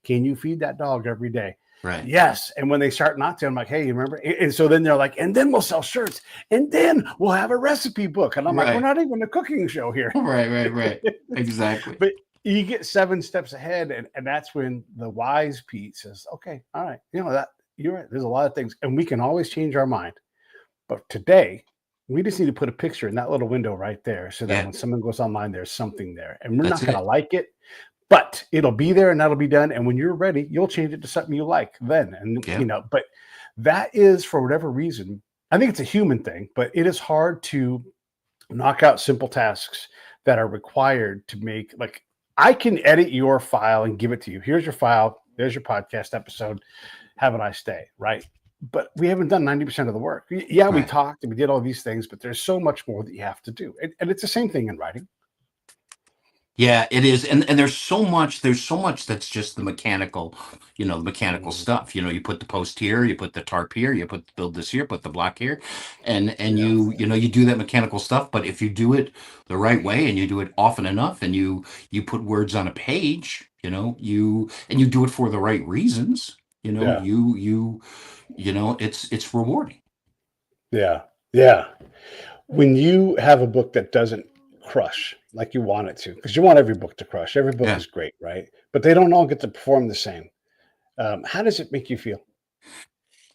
can you feed that dog every day? Right. Yes. And when they start not to, I'm like, hey, you remember? And so then they're like, and then we'll sell shirts, and then we'll have a recipe book. And I'm like, we're not even a cooking show here. Right. Exactly. But you get 7 steps ahead, and that's when the wise Pete says, okay, all right, that you're right. There's a lot of things, and we can always change our mind. But today, We just need to put a picture in that little window right there so that Yeah, when someone goes online, there's something there. And we're that's not going to it. like it, but it'll be there and that'll be done. And when you're ready, you'll change it to something you like then. And, Yeah. but that is for whatever reason, I think it's a human thing, but it is hard to knock out simple tasks that are required to make, like, I can edit your file and give it to you. Here's your file. There's your podcast episode. Have a nice day, right? But we haven't done 90% of the work. Yeah, we Right. talked and we did all these things, but there's so much more that you have to do. And it's the same thing in writing. Yeah, it is. And there's so much that's just the mechanical, the mechanical Mhm. stuff. You put the post here, you put the tarp here, you build this here, put the block here, and Yeah. you do that mechanical stuff. But if you do it the right way and you do it often enough and you put words on a page, and you do it for the right reasons, Yeah. it's rewarding. Yeah. Yeah. When you have a book that doesn't crush like you want it to, because you want every book to crush, every book Yeah. is great, right? But they don't all get to perform the same. How does it make you feel?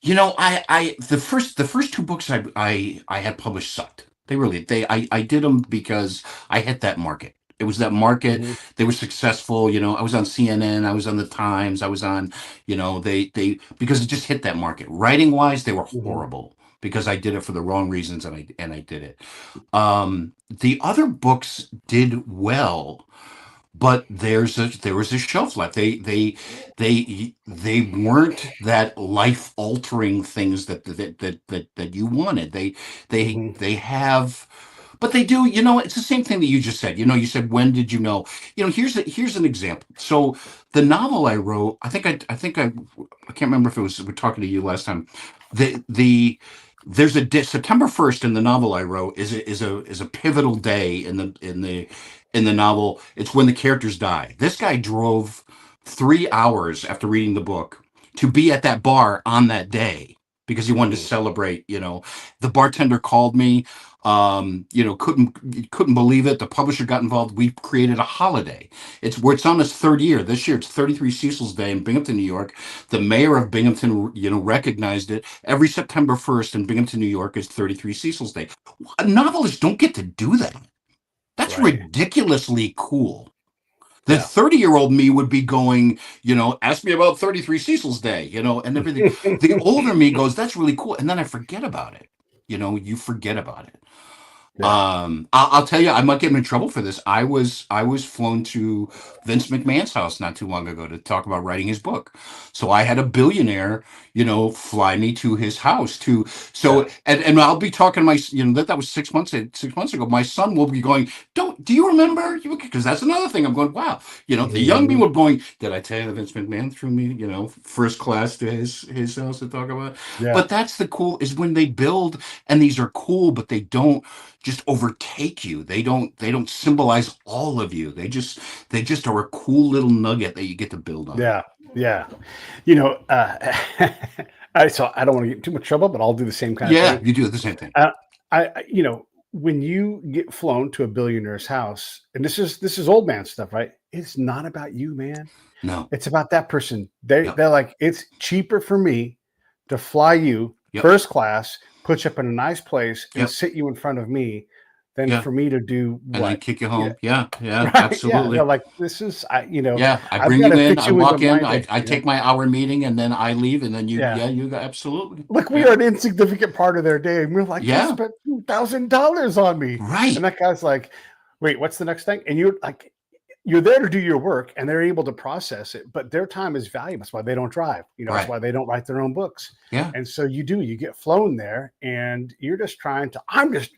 The first two books I had published sucked. I did them because I hit that market. It was that market. Hmm. They were successful. I was on CNN. I was on the Times. I was on, because it just hit that market. Writing wise, they were Hmm. horrible because I did it for the wrong reasons and I did it. The other books did well, but there was a shelf life. They weren't that life altering things that you wanted. Hmm. They have, but they do. It's the same thing that you just said. You said, when did you know? Here's an example. So the novel I wrote, I can't remember if it was, we're talking to you last time. The there's September 1st in the novel I wrote is a pivotal day in the novel. It's when the characters die. This guy drove 3 hours after reading the book to be at that bar on that day because he wanted to Hmm. celebrate. The bartender called me. Couldn't believe it. The publisher got involved. We created a holiday. It's on its third year. This year it's 33 Cecil's Day in Binghamton, New York. The mayor of Binghamton, recognized it. Every September 1st in Binghamton, New York is 33 Cecil's Day. Novelists don't get to do that. That's Right. ridiculously cool. The Yeah. 30-year-old me would be going, ask me about 33 Cecil's Day, and everything. The older me goes, that's really cool. And then I forget about it. You forget about it. Yeah. I'll tell you, I might get him in trouble for this. I was flown to Vince McMahon's house not too long ago to talk about writing his book. So I had a billionaire, fly me to his house to. Yeah. So and I'll be talking to my, that was 6 months ago. My son will be going, do you remember? Because that's another thing. I'm going, wow. The young me Hmm. were going, did I tell you that Vince McMahon threw me, first class to his house to talk about it? Yeah. But that's the cool, is when they build, and these are cool, but they don't just overtake you. They don't symbolize all of you. They just are a cool little nugget that you get to build on. Yeah. Yeah. You know, so I don't want to get in too much trouble, but I'll do the same kind of Yeah, thing. you do the same thing. Uh, when you get flown to a billionaire's house, and this is old man stuff, right? It's not about you, man. No. It's about that person. They're Yep. they're like, it's cheaper for me to fly you Yep. first class, put you up in a nice place, and Yep. sit you in front of me, than Yeah. for me to do And then what? kick you Yeah, home. Yeah. Yeah. right. Yeah, they're Absolutely. like, this is Yeah. I I've bring got you to in. fit I you into walk in. my I day. I take my hour meeting, and then I leave, and then you. Yeah. Yeah. You got absolutely. Like we Yeah. are an insignificant part of their day, and we're like, you Yeah. spent $2,000 on me, and Right. that guy's like, wait, what's the next thing? And you're like, you're there to do your work, and they're able to process it, but their time is valuable. That's why they don't drive. That's Right. why they don't write their own books. Yeah. And so you get flown there, and you're just trying to.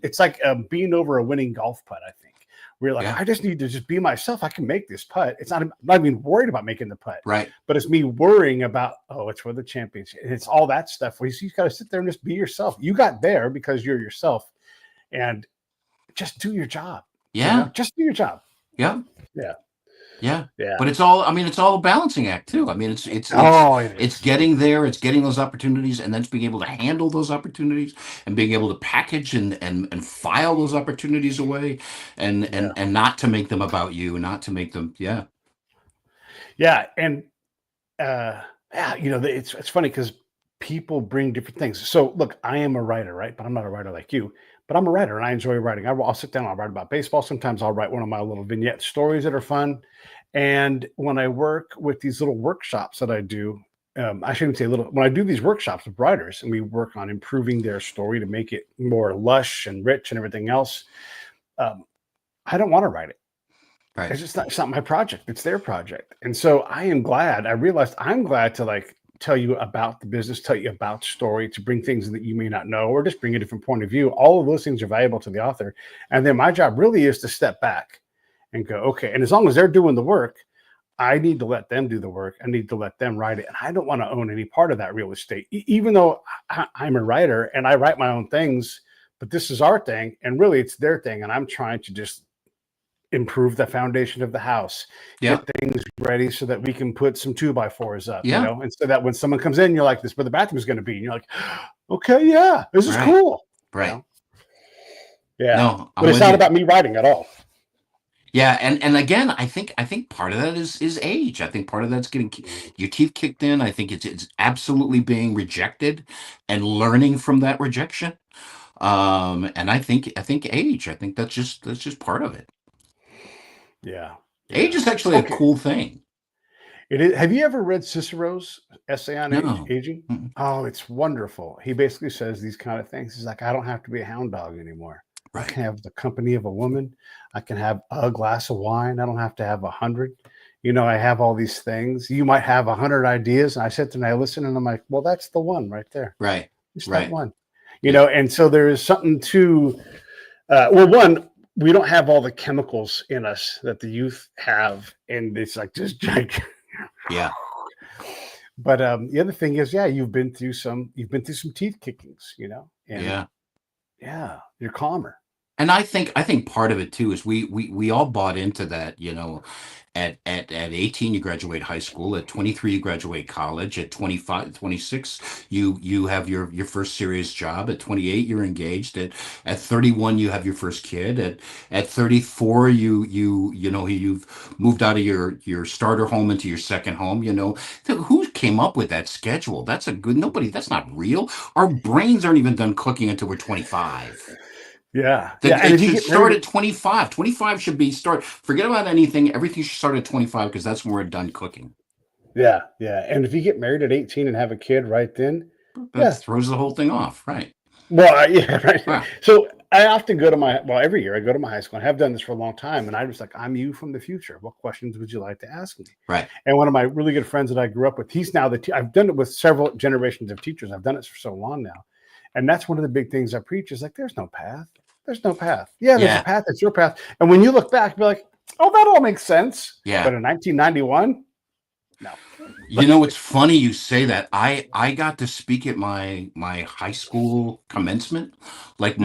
It's like being over a winning golf putt. I think we're like, Yeah. I just need to just be myself. I can make this putt. I'm not even worried about making the putt, Right. but it's me worrying about, oh, it's for the championship. And it's all that stuff where you got to sit there and just be yourself. You got there because you're yourself, and just do your job. Yeah. Just do your job. Yeah. Yeah. Yeah. Yeah. But it's all a balancing act too. I mean, Oh, it it's is. getting there, it's getting those opportunities, and then it's being able to handle those opportunities and being able to package and file those opportunities away, and Yeah. not to make them about you, not to make them. Yeah. Yeah. And yeah, it's funny because people bring different things. So look, I am a writer, right? But I'm not a writer like you. but I'm a writer and I enjoy writing. I'll sit down, I'll write about baseball. Sometimes I'll write one of my little vignette stories that are fun. And when I work with these little workshops that I do, I shouldn't say little, when I do these workshops with writers and we work on improving their story to make it more lush and rich and everything else, I don't want to write it. Right. It's not my project. It's their project. And so I realized I'm glad to like tell you about the business, tell you about story, to bring things that you may not know, or just bring a different point of view. All of those things are valuable to the author. And then my job really is to step back and go, okay. And as long as they're doing the work, I need to let them do the work. I need to let them write it. And I don't want to own any part of that real estate, even though I'm a writer and I write my own things, but this is our thing. And really it's their thing. And I'm trying to just improve the foundation of the house, get things ready so that we can put some 2x4s up, and so that when someone comes in, you're like, this is where the bathroom is going to be. And you're like, okay, yeah, this is cool. Right. Yeah. No, but it's not about me writing at all. Yeah. And again, I think part of that is age. I think part of that's getting your teeth kicked in. I think it's absolutely being rejected and learning from that rejection. And I think age, I think that's just part of it. Yeah. Age is actually a cool thing. It is. Have you ever read Cicero's essay on aging? Mm-mm. Oh, it's wonderful. He basically says these kind of things. He's like, I don't have to be a hound dog anymore. Right. I can have the company of a woman. I can have a glass of wine. I don't have to have 100. I have all these things. You might have 100 ideas. And I sit there and I listen and I'm like, well, that's the one right there. Right. It's that one. And so there is something to, one, we don't have all the chemicals in us that the youth have, and it's like just gigantic. Yeah. But the other thing is, you've been through some teeth kickings, and you're calmer. And I think part of it too is we all bought into that, at 18 you graduate high school, at 23 you graduate college, at 25, 26 you have your first serious job, at 28 you're engaged, at 31 you have your first kid, at 34 you've moved out of your starter home into your second home. Who came up with that schedule? That's not real. Our brains aren't even done cooking until we're 25. Yeah. And it should start at 25. 25 should be start. Forget about anything. Everything should start at 25 because that's when we're done cooking. Yeah. Yeah. And if you get married at 18 and have a kid right then, that throws the whole thing off. Right. Well, right. Yeah. So I often go to every year I go to my high school and have done this for a long time. And I'm just like, I'm you from the future. What questions would you like to ask me? Right. And one of my really good friends that I grew up with, he's now I've done it with several generations of teachers. I've done it for so long now. And that's one of the big things I preach is like, there's no path. There's no path. Yeah, there's a path. It's your path. And when you look back, be like, oh, that all makes sense. Yeah. But in 1991, no. It's funny you say that. I got to speak at my high school commencement, like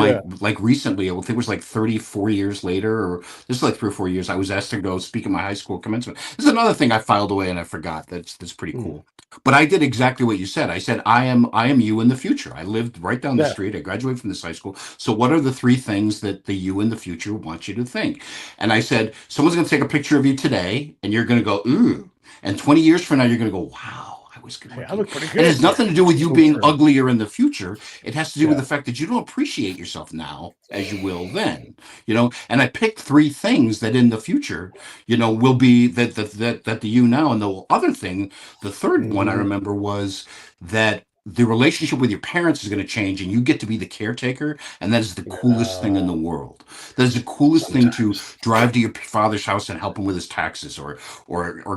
recently. I think it was like 34 years later, or this is like 3 or 4 years. I was asked to go speak at my high school commencement. This is another thing I filed away and I forgot. That's pretty cool. But I did exactly what you said. I said, I am you in the future. I lived right down the street. I graduated from this high school. So what are the 3 things that the you in the future wants you to think? And I said, someone's going to take a picture of you today and you're going to go, ooh. And 20 years from now, you're going to go, wow, I was good. I look pretty good. It has nothing to do with you being uglier in the future. It has to do with the fact that you don't appreciate yourself now as you will then, and I picked 3 things that in the future, will be that the you now. And the other thing, the third one I remember was that the relationship with your parents is going to change and you get to be the caretaker. And that is the coolest thing in the world. That is the coolest thing, to drive to your father's house and help him with his taxes, or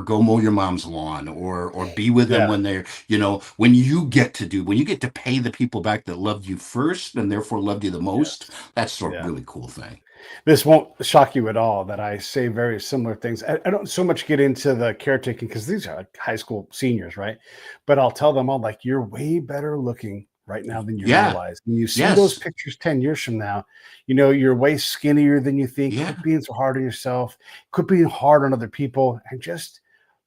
go mow your mom's lawn, or be with them when they're, when you get to pay the people back that loved you first and therefore loved you the most. That's sort of really cool thing. This won't shock you at all that I say very similar things. I don't so much get into the caretaking because these are like high school seniors, right? But I'll tell them all, like, you're way better looking right now than you realize. When you see those pictures 10 years from now, you're way skinnier than you think. Quit being so hard on yourself. Quit being hard on other people. And just,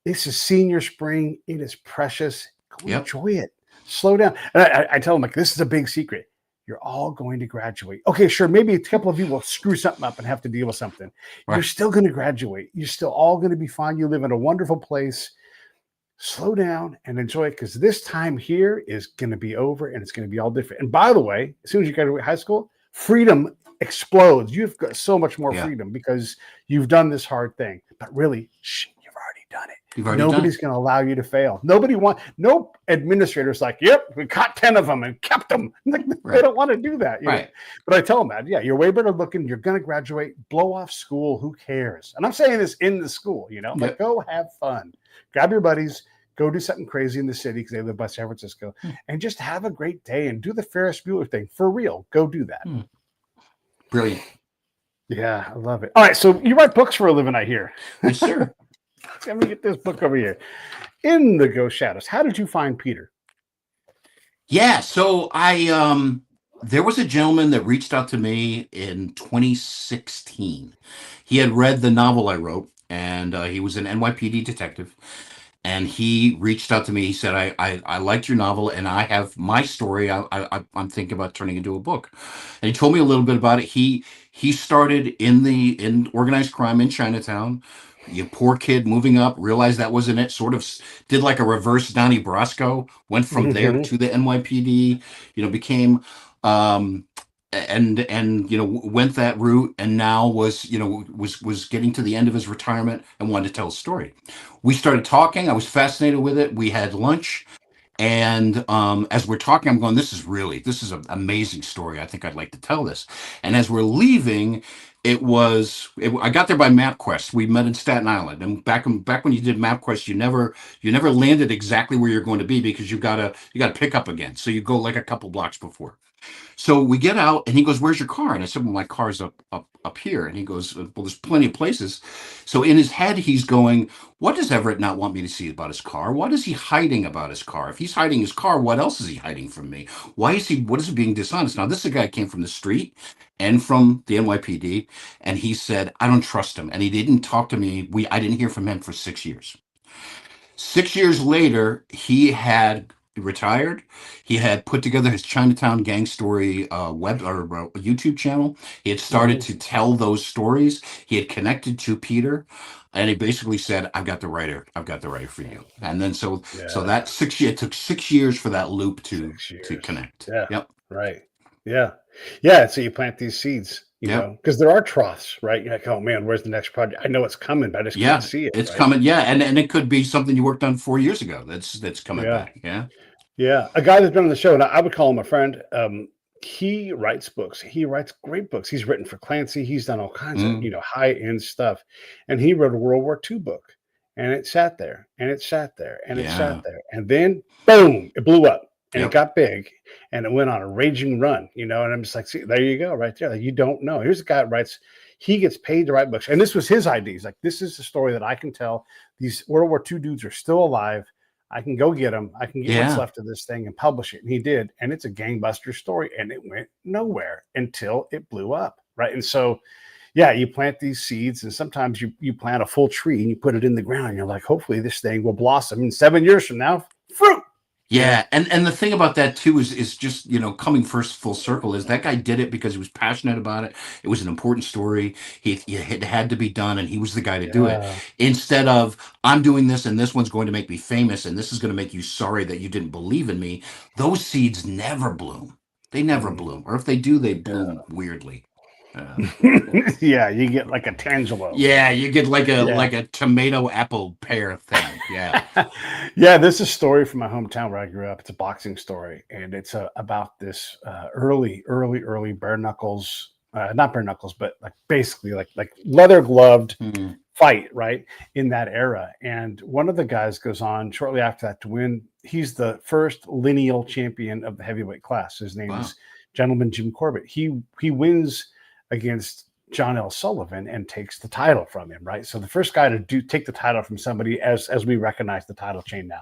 this is senior spring. It is precious. Go enjoy it. Slow down. And I tell them, like, this is a big secret. You're all going to graduate. Okay, sure. Maybe a couple of you will screw something up and have to deal with something. Right. You're still going to graduate. You're still all going to be fine. You live in a wonderful place. Slow down and enjoy it, because this time here is going to be over and it's going to be all different. And by the way, as soon as you graduate high school, freedom explodes. You've got so much more Yeah. freedom because you've done this hard thing. But really, you've already done it. You've already done Nobody's it. going to allow you to fail. No administrator's like, yep, we caught 10 of them and kept them. Like, they Right. don't want to do that. Right. But I tell them that, yeah, you're way better looking. You're going to graduate, blow off school. Who cares? And I'm saying this in the school, like, Yep. go have fun. Grab your buddies, go do something crazy in the city because they live by San Francisco, and just have a great day and do the Ferris Bueller thing for real. Go do that. Brilliant. Yeah, I love it. All right, so you write books for a living, I hear. Yes, sir. Let me get this book over here. In the Ghost Shadows. How did you find Peter? Yeah, so there was a gentleman that reached out to me in 2016. He had read the novel I wrote, and he was an NYPD detective. And he reached out to me. He said, I liked your novel, and I have my story. I'm thinking about turning into a book. And he told me a little bit about it. He started in organized crime in Chinatown. You poor kid moving up, realized that wasn't it. Sort of did like a reverse Donnie Brasco. Went from there to the NYPD. Became and went that route, and now was getting to the end of his retirement and wanted to tell a story. We started talking. I was fascinated with it. We had lunch, and as we're talking, I'm going, this is an amazing story. I think I'd like to tell this. And as we're leaving, I got there by MapQuest. We met in Staten Island, and back when you did MapQuest, you never landed exactly where you're going to be because you gotta pick up again. So you go like a couple blocks before. So we get out, and he goes, "Where's your car?" And I said, "Well, my car's up here." And he goes, "Well, there's plenty of places." So in his head, he's going, "What does Everett not want me to see about his car? What is he hiding about his car? If he's hiding his car, what else is he hiding from me? What is he being dishonest?" Now, this is a guy who came from the street and from the NYPD, and he said, "I don't trust him," and he didn't talk to me. I didn't hear from him for 6 years. 6 years later, he had retired. He had put together his Chinatown Gang Story web or YouTube channel. He had started to tell those stories. He had connected to Peter, and he basically said, "I've got the writer. I've got the writer for you." And then so that 6 years, it took 6 years for that loop to connect. Yeah. Yep. Right. Yeah. Yeah. So you plant these seeds, because there are troughs, right? You're like, oh man, where's the next project? I know it's coming, but I just can't see it. It's right? coming. Yeah, and it could be something you worked on 4 years ago. That's coming back. Yeah. Yeah. A guy that's been on the show, and I would call him a friend. He writes books. He writes great books. He's written for Clancy. He's done all kinds of, high end stuff. And he wrote a World War II book, and it sat there, and it sat there, and it sat there, and then boom, it blew up. And it got big, and it went on a raging run, and I'm just like, see, there you go, right there. Like, you don't know. Here's a guy that writes, he gets paid to write books. And this was his idea. He's like, this is the story that I can tell. These World War II dudes are still alive. I can go get them. I can get what's left of this thing and publish it. And he did. And it's a gangbuster story. And it went nowhere until it blew up, right? And so, yeah, you plant these seeds, and sometimes you plant a full tree and you put it in the ground. And you're like, hopefully this thing will blossom. And 7 years from now, fruit. Yeah, and the thing about that too is just coming first full circle is that guy did it because he was passionate about it. It was an important story. It had to be done, and he was the guy to do it. Instead of, I'm doing this, and this one's going to make me famous, and this is going to make you sorry that you didn't believe in me. Those seeds never bloom. They never bloom, or if they do, they bloom weirdly. Yeah, you get like a tangelo. Yeah, you get like a tomato apple pear thing. Yeah. Yeah, this is a story from my hometown where I grew up. It's a boxing story, and it's about this early bare knuckles, not bare knuckles, but like basically like leather gloved fight, right, in that era. And one of the guys goes on shortly after that to win. He's the first lineal champion of the heavyweight class. His name is Gentleman Jim Corbett. He wins against John L. Sullivan and takes the title from him, right? So the first guy to take the title from somebody as we recognize the title chain now.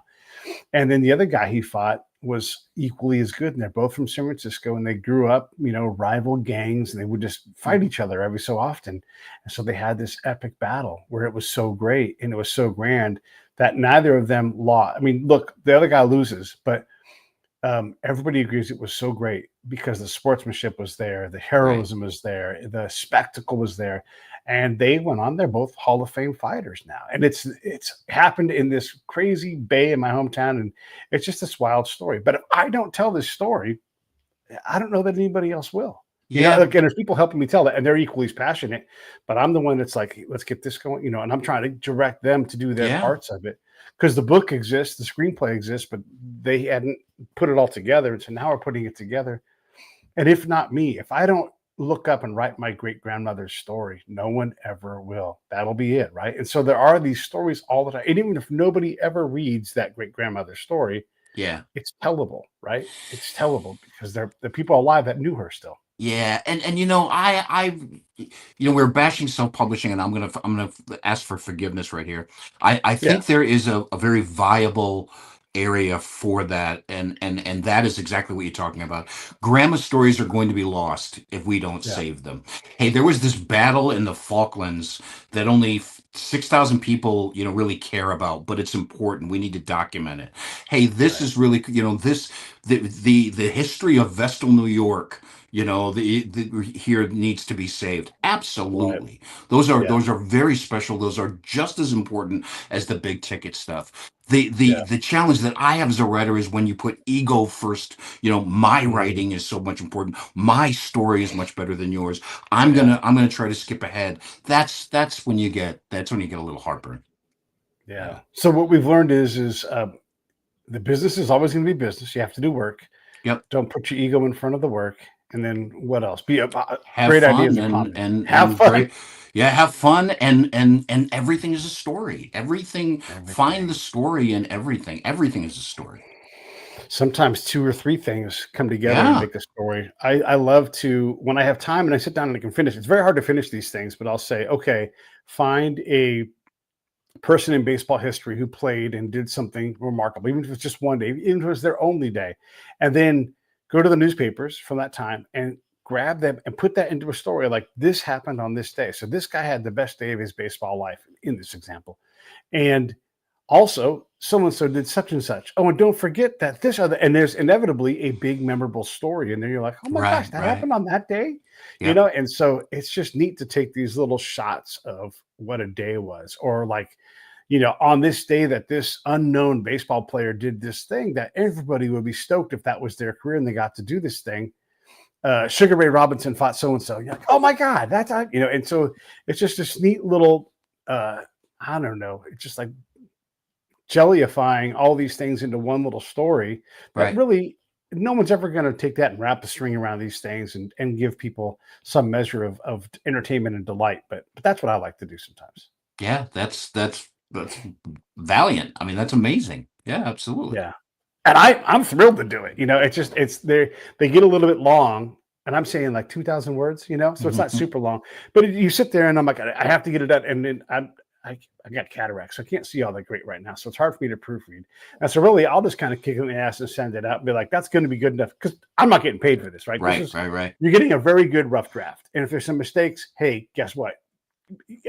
And then the other guy he fought was equally as good. And they're both from San Francisco, and they grew up, rival gangs, and they would just fight each other every so often. And so they had this epic battle where it was so great and it was so grand that neither of them lost. I mean, look, the other guy loses, but everybody agrees it was so great because the sportsmanship was there, the heroism was there, the spectacle was there, and they went on. They're both Hall of Fame fighters now, and it's happened in this crazy bay in my hometown, and it's just this wild story. But if I don't tell this story, I don't know that anybody else will. Yeah. Like, and there's people helping me tell that, and they're equally as passionate, but I'm the one that's like, "Hey, let's get this going," and I'm trying to direct them to do their Yeah. parts of it because the book exists, the screenplay exists, but they hadn't put it all together, and so now we're putting it together. And if not me, if I don't look up and write my great grandmother's story, no one ever will. That'll be it, right? And so there are these stories all the time, and even if nobody ever reads that great grandmother's story, Yeah. it's tellable, right? It's tellable because they're the people alive that knew her still. Yeah, and we're bashing self-publishing, and I'm gonna ask for forgiveness right here. I Yeah, think there is a very viable area for that, and that is exactly what you're talking about. Grandma stories are going to be lost if we don't yeah, save them. Hey, there was this battle in the Falklands that only 6,000 people, really care about, but it's important. We need to document it. Hey, this right. is really, the history of Vestal, New York, the here needs to be saved. Right. Absolutely. those are Yeah. those are very special. Those are just as important as the big ticket stuff. The challenge that I have as a writer is when you put ego first. My Mm, writing is so much important. My story is much better than yours. i'm yeah. gonna i'm gonna try to skip ahead. That's when you get a little heartburn. Yeah. Yeah. So what we've learned is the business is always going to be business. You have to do work. Yep. Don't put your ego in front of the work. And then what else? Have Great ideas fun are and common. and Have and fun. great. Yeah, have fun, and everything is a story. Everything. Find the Everything. story in everything. Everything is a story. Sometimes two or three things come together and Yeah. make a story. I love to, when I have time and I sit down and I can finish. It's very hard to finish these things, but I'll say, okay, find a person in baseball history who played and did something remarkable, even if it's just one day, even if it was their only day, and then go to the newspapers from that time and grab them and put that into a story like this happened on this day. So this guy had the best day of his baseball life in this example. And also, so and so did such and such. Oh, and don't forget that this other, and there's inevitably a big memorable story. And then you're like, oh my gosh, Right. that Right. happened on that day, Yep. And so it's just neat to take these little shots of what a day was, or like, on this day that this unknown baseball player did this thing that everybody would be stoked if that was their career and they got to do this thing. Sugar Ray Robinson fought so and so. You're like, oh my God, and so it's just this neat little, I don't know, it's just like jellyifying all these things into one little story that Right. really no one's ever going to take that and wrap a string around these things and give people some measure of entertainment and delight. But that's what I like to do sometimes. Yeah. That's valiant. I mean, that's amazing. Yeah. Absolutely. Yeah. And I'm thrilled to do it. It's they get a little bit long, and I'm saying like 2,000 words, so it's not super long. But you sit there and I'm like, I have to get it done. And then I got cataracts, so I can't see all that great right now. So it's hard for me to proofread. And so really, I'll just kind of kick it in the ass and send it out and be like, that's going to be good enough because I'm not getting paid for this, right? This Right. is Right. Right. You're getting a very good rough draft. And if there's some mistakes, hey, guess what?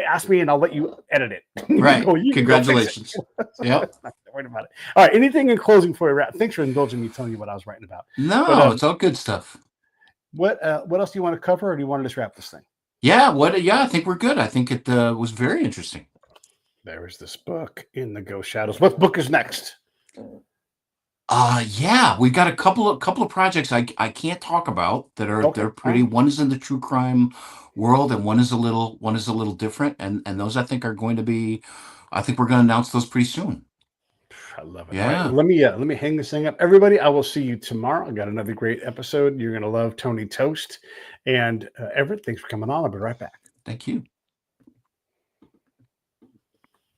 Ask me and I'll let you edit it. Right. You can go fix it. Congratulations. So Yep. let's not worry about it. All right. Anything in closing for you, Rat? Thanks for indulging me telling you what I was writing about. But No, it's all good stuff. what else do you want to cover, or do you want to just wrap this thing? Yeah. Yeah. I think we're good. I think it was very interesting. There is this book in the Ghost Shadows. What book is next? Yeah, we've got a couple of projects I can't talk about that are Okay. they're All pretty. right. One is in the true crime world, and one is a little different, and those I think are going to be. I think we're going to announce those pretty soon. I love it. All right, Yeah. let me hang this thing up, everybody. I will see you tomorrow. I got another great episode. You're gonna love Tony Toast and Everett. Thanks for coming on. I'll be right back. Thank you.